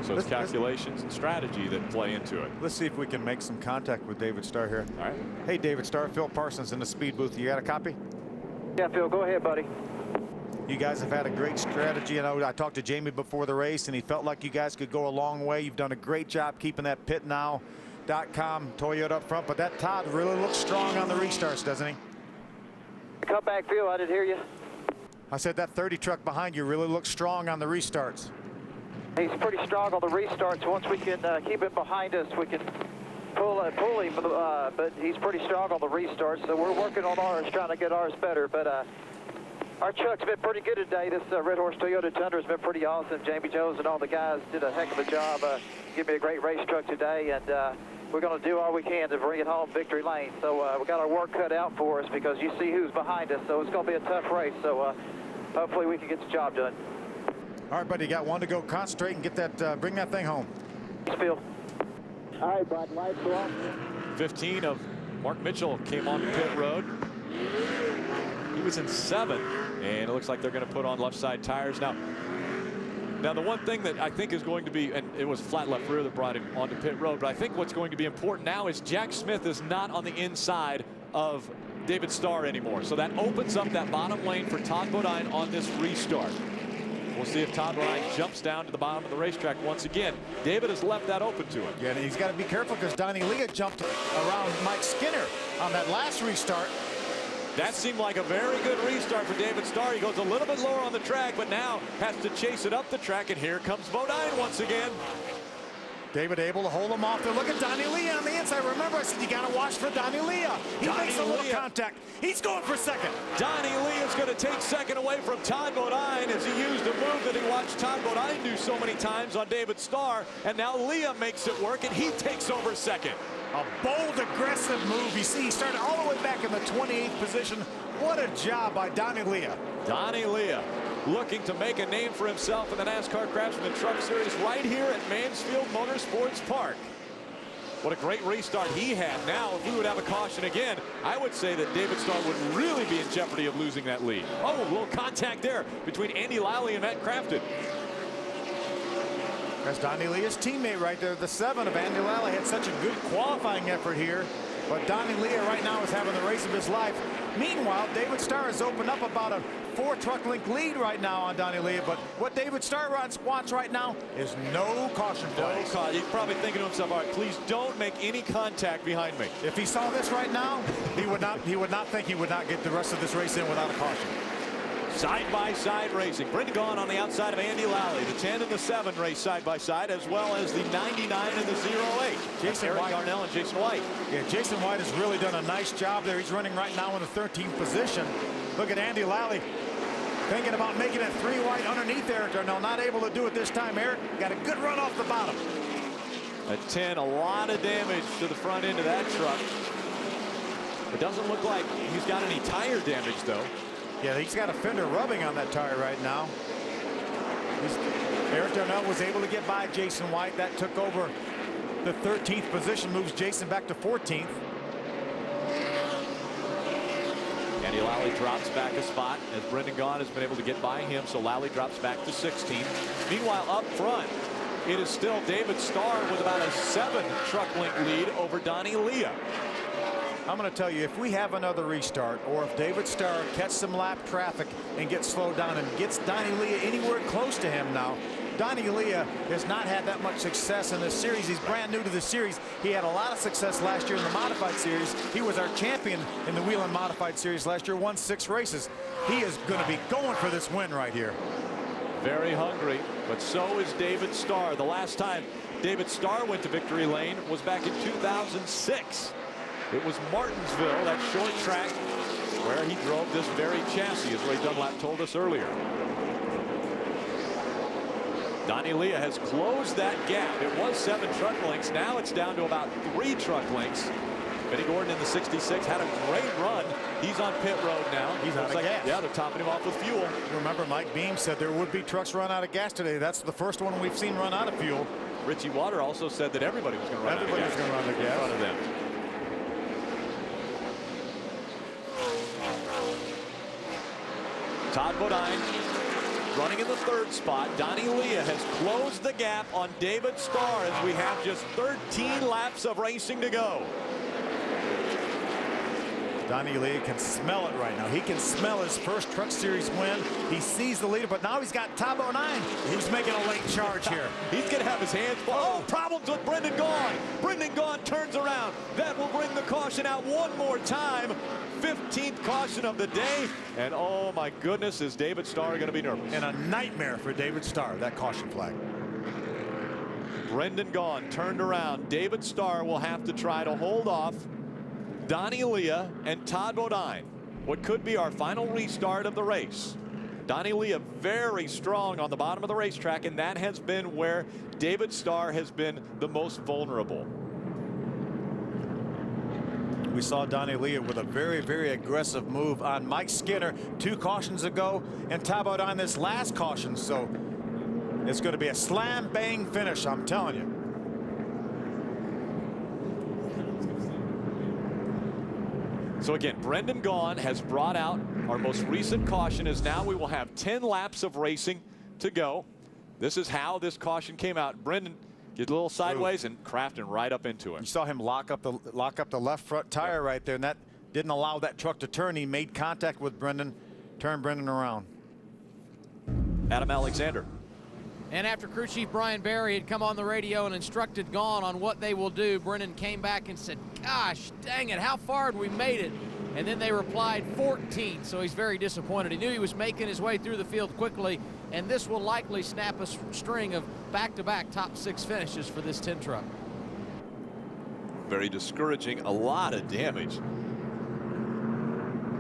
So it's calculations and strategy that play into it. Let's see if we can make some contact with David Starr here. All right. Hey, David Starr, Phil Parsons in the speed booth. You got a copy? Yeah, Phil, go ahead, buddy. You guys have had a great strategy. I talked to Jamie before the race, and he felt like you guys could go a long way. You've done a great job keeping that pitnow.com Toyota up front, but that Todd really looks strong on the restarts, doesn't he? Come back, Phil. I didn't hear you. I said that 30 truck behind you really looks strong on the restarts. He's pretty strong on the restarts. Once we can keep it behind us, we can pull him, but he's pretty strong on the restarts, so we're working on ours, trying to get ours better. But our truck's been pretty good today. This Red Horse Toyota Tundra's been pretty awesome. Jamie Jones and all the guys did a heck of a job. Give me a great race truck today, and we're going to do all we can to bring it home victory lane. So we got our work cut out for us because you see who's behind us, so it's going to be a tough race. So hopefully we can get the job done. All right, buddy, you got one to go. Concentrate and get that, bring that thing home. Thanks, Phil. All right, bud, lights are off. 15 of Mark Mitchell came on the pit road. He was in 7, and it looks like they're going to put on left side tires. Now the one thing that I think is going to be, and it was flat left rear that brought him onto pit road, but I think what's going to be important now is Jack Smith is not on the inside of David Starr anymore. So that opens up that bottom lane for Todd Bodine on this restart. We'll see if Todd Bodine jumps down to the bottom of the racetrack once again. David has left that open to him. Yeah, and he's got to be careful because Donnie Leah jumped around Mike Skinner on that last restart. That seemed like a very good restart for David Starr. He goes a little bit lower on the track, but now has to chase it up the track, and here comes Bodine once again. David able to hold him off there. Look at Donnie Leah on the inside. Remember, I said you got to watch for Donnie Leah. He makes a little contact. He's going for second. Donnie Leah is going to take second away from Todd Bodine as he used a move that he watched Todd Bodine do so many times on David Starr, and now Leah makes it work, and he takes over second. A bold, aggressive move. You see, he started all the way back in the 28th position. What a job by Donnie Leah. Donnie Leah looking to make a name for himself in the NASCAR Craftsman Truck Series right here at Mansfield Motorsports Park. What a great restart he had. Now, if we would have a caution again, I would say that David Starr would really be in jeopardy of losing that lead. Oh, a little contact there between Andy Lally and Matt Crafton. That's Donnie Leah's teammate right there. The 7 of Andy Lally had such a good qualifying effort here. But Donnie Leah right now is having the race of his life. Meanwhile, David Starr has opened up about a 4 truck length lead right now on Donnie Leah. But what David Starr wants right now is no caution flags. No caution. He's probably thinking to himself, all right, please don't make any contact behind me. If he saw this right now, he would not think he would not get the rest of this race in without a caution. Side-by-side racing. Brendan Gaughan on the outside of Andy Lally. The 10 and the 7 race side-by-side, as well as the 99 and the 08. Jason Eric White. Darnell and Jason White. Yeah, Jason White has really done a nice job there. He's running right now in the 13th position. Look at Andy Lally thinking about making it 3 wide underneath Eric Darnell. Not able to do it this time. Eric got a good run off the bottom. A 10, a lot of damage to the front end of that truck. It doesn't look like he's got any tire damage, though. Yeah, he's got a fender rubbing on that tire right now. Eric Darnell was able to get by Jason White. That took over the 13th position, moves Jason back to 14th. Andy Lally drops back a spot as Brendan Gaughan has been able to get by him, so Lally drops back to 16th. Meanwhile, up front, it is still David Starr with about a 7 truck length lead over Donnie Leah. I'm going to tell you, if we have another restart, or if David Starr catches some lap traffic and gets slowed down and gets Donnie Leah anywhere close to him now, Donnie Leah has not had that much success in this series. He's brand new to the series. He had a lot of success last year in the Modified Series. He was our champion in the Whelen Modified Series last year, won 6 races. He is going to be going for this win right here. Very hungry, but so is David Starr. The last time David Starr went to victory lane was back in 2006. It was Martinsville, that short track, where he drove this very chassis, as Ray Dunlap told us earlier. Donnie Leah has closed that gap. It was 7 truck lengths. Now it's down to about 3 truck lengths. Benny Gordon in the 66 had a great run. He's on pit road now. He's out of gas. Yeah, they're topping him off with fuel. Remember, Mike Beam said there would be trucks run out of gas today. That's the first one we've seen run out of fuel. Richie Water also said that everybody was going to run out of gas. Everybody was going to run out of gas. In front of them. Todd Bodine running in the 3rd spot. Donnie Leah has closed the gap on David Starr as we have just 13 laps of racing to go. Donnie Leah can smell it right now. He can smell his first Truck Series win. He sees the leader, but now he's got Todd Bodine. He's making a late charge here. He's going to have his hands full. Oh, problems with Brendan Gaughan. Brendan Gaughan turns around. That will bring the caution out one more time. 15th caution of the day. And oh my goodness, is David Starr going to be nervous? And a nightmare for David Starr, that caution flag. Brendan Gaughan turned around. David Starr will have to try to hold off Donnie Leah and Todd Bodine. What could be our final restart of the race. Donnie Leah very strong on the bottom of the racetrack, and that has been where David Starr has been the most vulnerable. We saw Donnie Leah with a very, very aggressive move on Mike Skinner 2 cautions ago, and Todd Bodine this last caution. So it's going to be a slam bang finish, I'm telling you. So again, Brendan Gaughan has brought out our most recent caution. Is now we will have 10 laps of racing to go. This is how this caution came out. Brendan get a little sideways and Crafton right up into him. You saw him lock up the left front tire right there, and that didn't allow that truck to turn. He made contact with Brendan, turned Brendan around. Adam Alexander. And after crew chief Brian Barry had come on the radio and instructed Gaughan on what they will do, Brendan came back and said, gosh, dang it, how far had we made it? And then they replied 14, so he's very disappointed. He knew he was making his way through the field quickly, and this will likely snap a string of back-to-back top 6 finishes for this 10 truck. Very discouraging. A lot of damage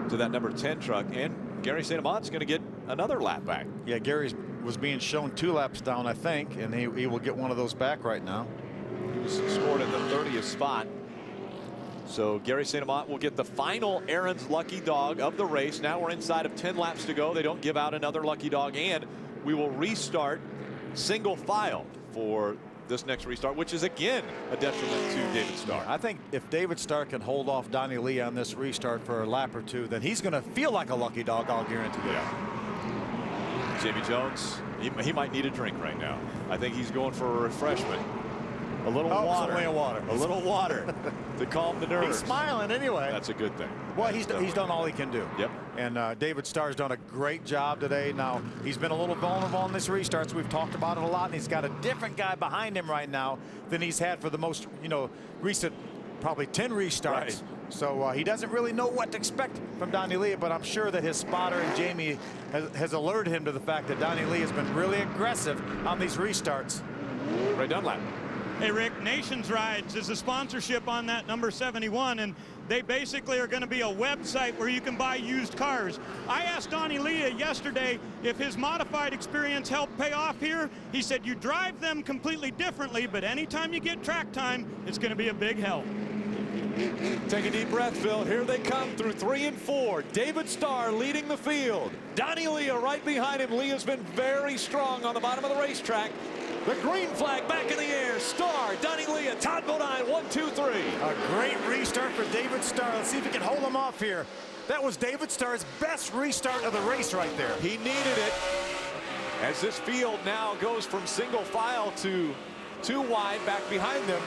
to that number 10 truck, and Gary St. Amont's going to get another lap back. Yeah, Gary was being shown 2 laps down, I think, and he will get one of those back right now. He was scored in the 30th spot. So Gary St. Amant will get the final Aaron's lucky dog of the race. Now we're inside of 10 laps to go. They don't give out another lucky dog, and we will restart single file for this next restart, which is again a detriment to David Starr. I think if David Starr can hold off Donnie Lee on this restart for a lap or two, then he's going to feel like a lucky dog, I'll guarantee you. Yeah. Jamie Jones, he might need a drink right now. I think he's going for a refreshment. A little water. Only a water. A little water to calm the nerves. He's smiling anyway. That's a good thing. Well, he's done all he can do. Yep. And David Starr's done a great job today. Now, he's been a little vulnerable on this restart, so we've talked about it a lot, and he's got a different guy behind him right now than he's had for the most, recent probably 10 restarts. Right. So he doesn't really know what to expect from Donnie Lee, but I'm sure that his spotter and Jamie has alerted him to the fact that Donnie Lee has been really aggressive on these restarts. Ray Dunlap. Hey, Rick, Nations Rides is a sponsorship on that number 71, and they basically are going to be a website where you can buy used cars. I asked Donnie Lee yesterday if his modified experience helped pay off here. He said you drive them completely differently, but anytime you get track time, it's going to be a big help. Take a deep breath, Phil. Here they come through 3 and 4. David Starr leading the field. Donnie Leah right behind him. Leah's been very strong on the bottom of the racetrack. The green flag back in the air. Starr, Donnie Leah, Todd Bodine, 1, 2, 3. A great restart for David Starr. Let's see if he can hold him off here. That was David Starr's best restart of the race right there. He needed it. As this field now goes from single file to 2 wide back behind them.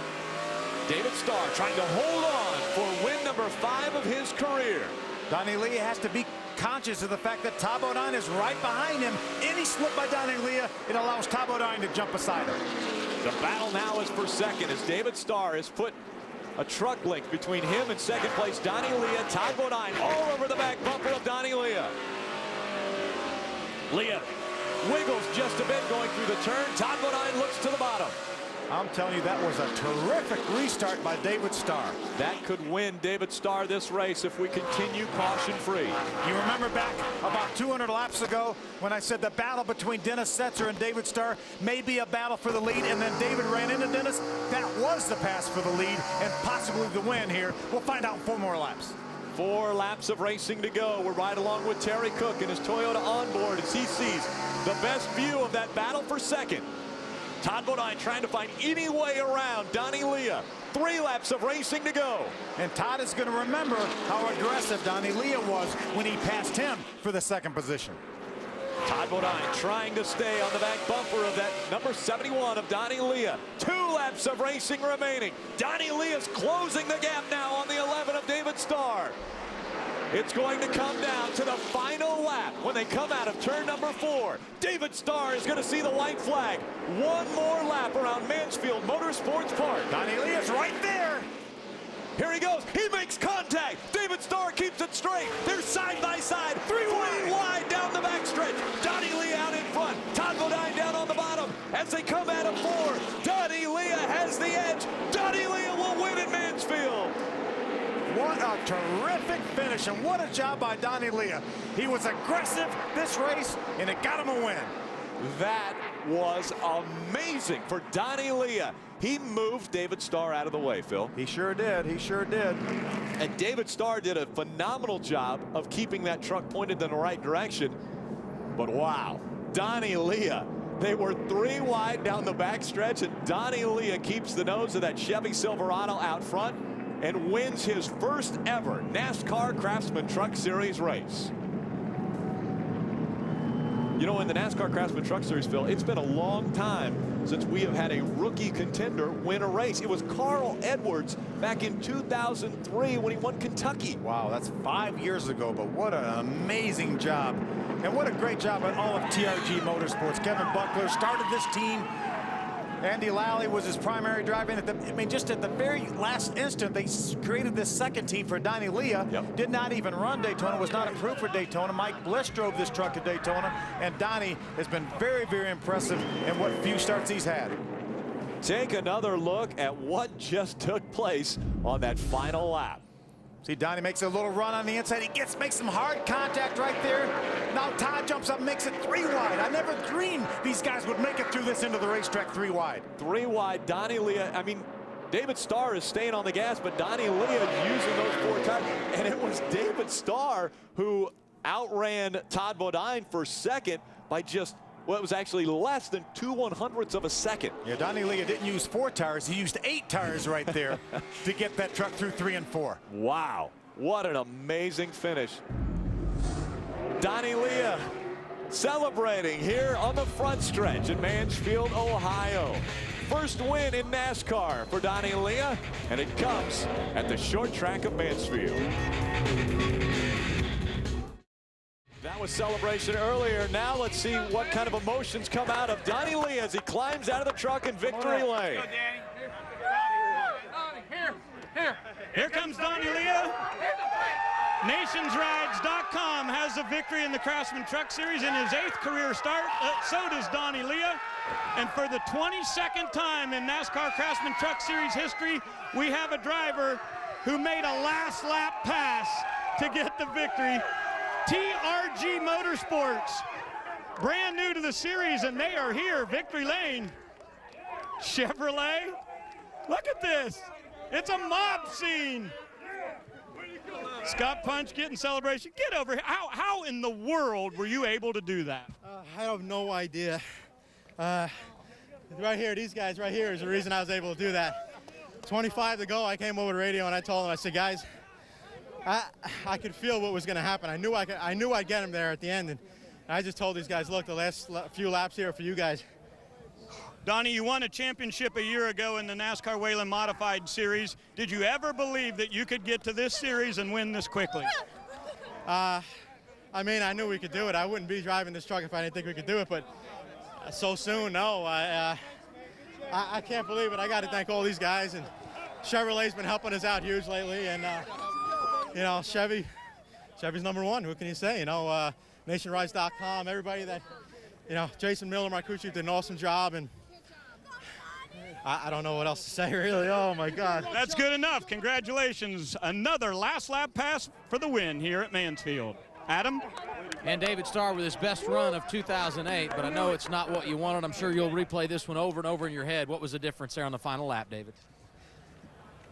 David Starr trying to hold on for win number 5 of his career. Donnie Lee has to be conscious of the fact that Todd Bodine is right behind him. Any slip by Donnie Lee, it allows Todd Bodine to jump beside him. The battle now is for second as David Starr has put a truck link between him and second place Donnie Leah. Todd Bodine all over the back bumper of Donnie Leah. Leah wiggles just a bit going through the turn. Todd Bodine looks to the bottom. I'm telling you, that was a terrific restart by David Starr. That could win David Starr this race if we continue caution-free. You remember back about 200 laps ago when I said the battle between Dennis Setzer and David Starr may be a battle for the lead, and then David ran into Dennis? That was the pass for the lead and possibly the win here. We'll find out in 4 more laps. 4 laps of racing to go. We're right along with Terry Cook and his Toyota onboard as he sees the best view of that battle for second. Todd Bodine trying to find any way around Donnie Leah. 3 laps of racing to go. And Todd is going to remember how aggressive Donnie Leah was when he passed him for the second position. Todd Bodine trying to stay on the back bumper of that number 71 of Donnie Leah. 2 laps of racing remaining. Donnie Leah's closing the gap now on the 11 of David Starr. It's going to come down to the final lap when they come out of turn number 4. David Starr is going to see the white flag. 1 more lap around Mansfield Motorsports Park. Donnie Leah's right there. Here he goes. He makes contact. David Starr keeps it straight. They're side by side. 3 wide down the backstretch. Donnie Leah out in front. Todd Bodine down on the bottom. As they come out of 4, Donnie Leah has the edge. Donnie Leah will win at Mansfield. What a terrific finish, and what a job by Donnie Leah. He was aggressive this race, and it got him a win. That was amazing for Donnie Leah. He moved David Starr out of the way, Phil. He sure did. He sure did. And David Starr did a phenomenal job of keeping that truck pointed in the right direction. But wow, Donnie Leah. They were 3 wide down the backstretch, and Donnie Leah keeps the nose of that Chevy Silverado out front and wins his first ever NASCAR Craftsman Truck Series race. You know, in the NASCAR Craftsman Truck Series, Phil, it's been a long time since we have had a rookie contender win a race. It was Carl Edwards back in 2003 when he won Kentucky. Wow, that's 5 years ago, but what an amazing job. And what a great job by all of TRG Motorsports. Kevin Buckler started this team. Andy Lally was his primary driver. And just at the very last instant, they created this second team for Donnie Leah. Yep. Did not even run Daytona, was not approved for Daytona. Mike Bliss drove this truck at Daytona, and Donnie has been very, very impressive in what few starts he's had. Take another look at what just took place on that final lap. See, Donnie makes a little run on the inside. He makes some hard contact right there. Now Todd jumps up, makes it 3 wide. I never dreamed these guys would make it through this into the racetrack 3 wide. 3 wide, Donnie Leah. I mean, David Starr is staying on the gas, but Donnie Leah using those 4 tires. And it was David Starr who outran Todd Bodine for second by just, well, it was actually less than 2/100ths of a second. Yeah, Donnie Leah didn't use 4 tires. He used 8 tires right there to get that truck through 3 and 4. Wow, what an amazing finish. Donnie Leah celebrating here on the front stretch in Mansfield, Ohio. First win in NASCAR for Donnie Leah, and it comes at the short track of Mansfield. That was celebration earlier. Now let's see what kind of emotions come out of Donnie Leah as he climbs out of the truck in victory lane. Here comes Donnie Leah. Nationsrides.com has a victory in the Craftsman Truck Series in his 8th career start. So does Donnie Leah. And for the 22nd time in NASCAR Craftsman Truck Series history, we have a driver who made a last lap pass to get the victory. TRG Motorsports, brand new to the series, and they are here, victory lane. Chevrolet, look at this. It's a mob scene. Scott Punch getting celebration. Get over here. How in the world were you able to do that? I have no idea. Right here, these guys right here is the reason I was able to do that. 25 to go, I came over the radio and I told them, I said, guys, I could feel what was going to happen. I knew I'd get them there at the end, and I just told these guys, look, the last few laps here are for you guys. Donnie, you won a championship a year ago in the NASCAR Whelen Modified Series. Did you ever believe that you could get to this series and win this quickly? I mean, I knew we could do it. I wouldn't be driving this truck if I didn't think we could do it, but so soon, no. I can't believe it. I got to thank all these guys, and Chevrolet's been helping us out huge lately, and you know, Chevy's #1. Who can you say? You know, Nationsrides.com, everybody that, you know, Jason Miller, my crew chief, did an awesome job, and I don't know what else to say, really. Oh, my God. That's good enough. Congratulations. Another last lap pass for the win here at Mansfield. Adam? And David Starr with his best run of 2008, but I know it's not what you wanted. I'm sure you'll replay this one over and over in your head. What was the difference there on the final lap, David?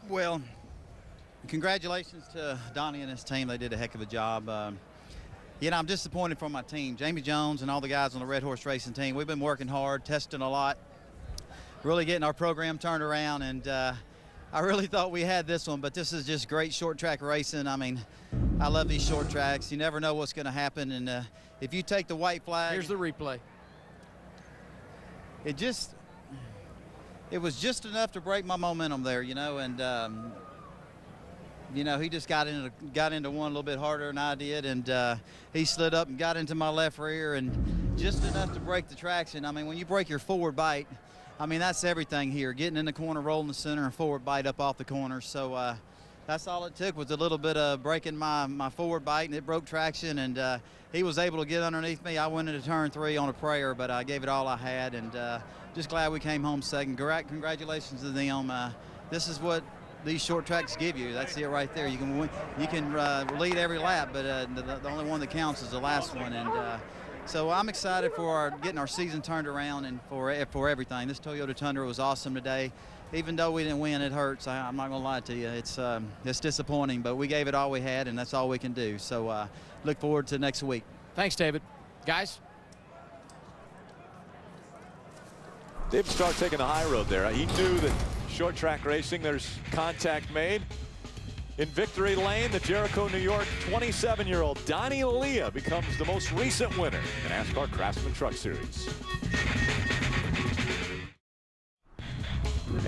Well, congratulations to Donnie and his team. They did a heck of a job. You know, I'm disappointed for my team. Jamie Jones and all the guys on the Red Horse Racing team, we've been working hard, testing a lot, really getting our program turned around, and I really thought we had this one, but this is just great short track racing. I mean, I love these short tracks. You never know what's going to happen, and if you take the white flag. Here's the replay. It was just enough to break my momentum there, you know, and you know, he just got into one a little bit harder than I did, and he slid up and got into my left rear, and just enough to break the traction. I mean, when you break your forward bite, I mean, that's everything here. Getting in the corner, rolling the center, and forward bite up off the corner. So that's all it took was a little bit of breaking my forward bite, and it broke traction, and he was able to get underneath me. I went into turn 3 on a prayer, but I gave it all I had, and just glad we came home second. Congratulations to them. This is what these short tracks give you. That's it right there. You can win, you can lead every lap, but the only one that counts is the last one. And so I'm excited for getting our season turned around and for everything. This Toyota Tundra was awesome today. Even though we didn't win, it hurts. I'm not going to lie to you. It's disappointing, but we gave it all we had, and that's all we can do. So look forward to next week. Thanks, David. Guys? David Starr taking the high road there. He knew that short track racing, there's contact made. In victory lane, the Jericho, New York 27-year-old Donnie Leah becomes the most recent winner in NASCAR Craftsman Truck Series.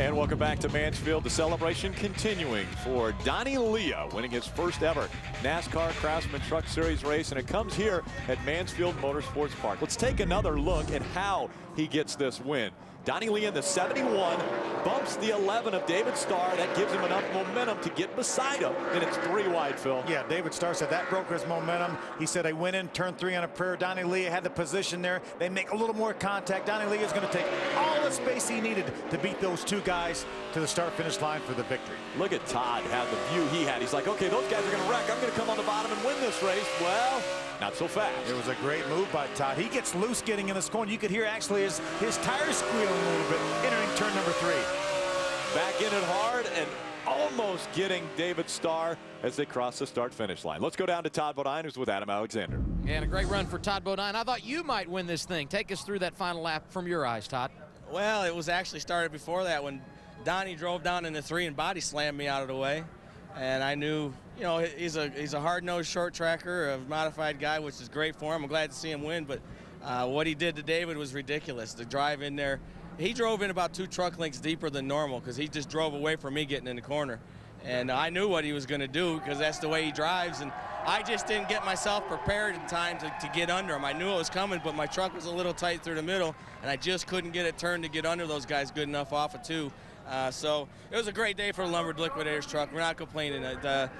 And welcome back to Mansfield. The celebration continuing for Donnie Leah, winning his first ever NASCAR Craftsman Truck Series race, and it comes here at Mansfield Motorsports Park. Let's take another look at how he gets this win. Donnie Leah in the 71 bumps the 11 of David Starr. That gives him enough momentum to get beside him, and it's 3 wide, Phil. Yeah, David Starr said that broke his momentum. He said, I went in, turn 3 on a prayer. Donnie Leah had the position there. They make a little more contact. Donnie Leah is going to take all the space he needed to beat those 2 guys to the start-finish line for the victory. Look at Todd, how the view he had. He's like, okay, those guys are going to wreck. I'm going to come on the bottom and win this race. Well, not so fast. It was a great move by Todd. He gets loose getting in this corner. You could hear actually his tires squealing a little bit entering turn number 3. back in it hard and almost getting David Starr as they cross the start-finish line. Let's go down to Todd Bodine, who's with Adam Alexander. And a great run for Todd Bodine. I thought you might win this thing. Take us through that final lap from your eyes, Todd. Well, it was actually started before that when Donnie drove down in the 3 and body slammed me out of the way. And I knew, you know, he's a hard-nosed short tracker, a modified guy, which is great for him. I'm glad to see him win, but what he did to David was ridiculous. The drive in there, he drove in about 2 truck lengths deeper than normal because he just drove away from me getting in the corner. And I knew what he was going to do because that's the way he drives. And I just didn't get myself prepared in time to get under him. I knew it was coming, but my truck was a little tight through the middle, and I just couldn't get it turned to get under those guys good enough off of 2. So it was a great day for the Lumbered Liquidators truck. We're not complaining. To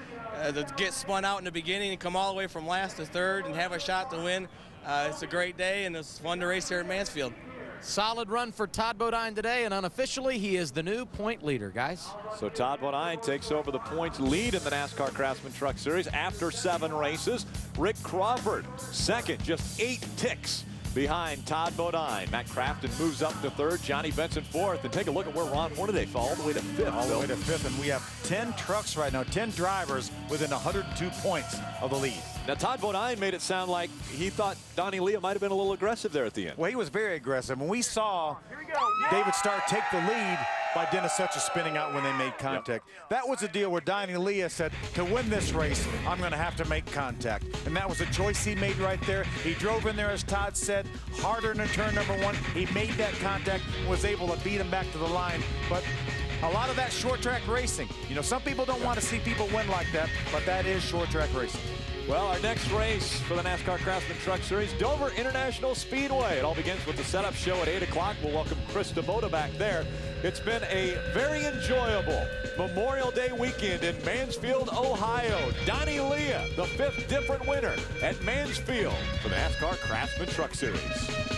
get spun out in the beginning and come all the way from last to 3rd and have a shot to win, it's a great day, and it's fun to race here at Mansfield. Solid run for Todd Bodine today, and unofficially, he is the new point leader, guys. So Todd Bodine takes over the points lead in the NASCAR Craftsman Truck Series after 7 races. Rick Crawford, second, just 8 ticks behind Todd Bodine. Matt Crafton moves up to 3rd, Johnny Benson 4th, and take a look at where Ron Hornaday fell all the way to 5th. All the way to 5th, and we have 10 trucks right now, 10 drivers within 102 points of the lead. Now, Todd Bodine made it sound like he thought Donnie Leah might have been a little aggressive there at the end. Well, he was very aggressive. When we saw David Starr take the lead by Dennis Sucher spinning out when they made contact. That was a deal where Donnie Leah said, to win this race, I'm going to have to make contact. And that was a choice he made right there. He drove in there, as Todd said, harder in turn number 1. He made that contact, was able to beat him back to the line. But a lot of that short track racing. You know, some people don't want to see people win like that, but that is short track racing. Well, our next race for the NASCAR Craftsman Truck Series, Dover International Speedway. It all begins with the setup show at 8 o'clock. We'll welcome Chris DeVota back there. It's been a very enjoyable Memorial Day weekend in Mansfield, Ohio. Donnie Leah, the 5th different winner at Mansfield for the NASCAR Craftsman Truck Series.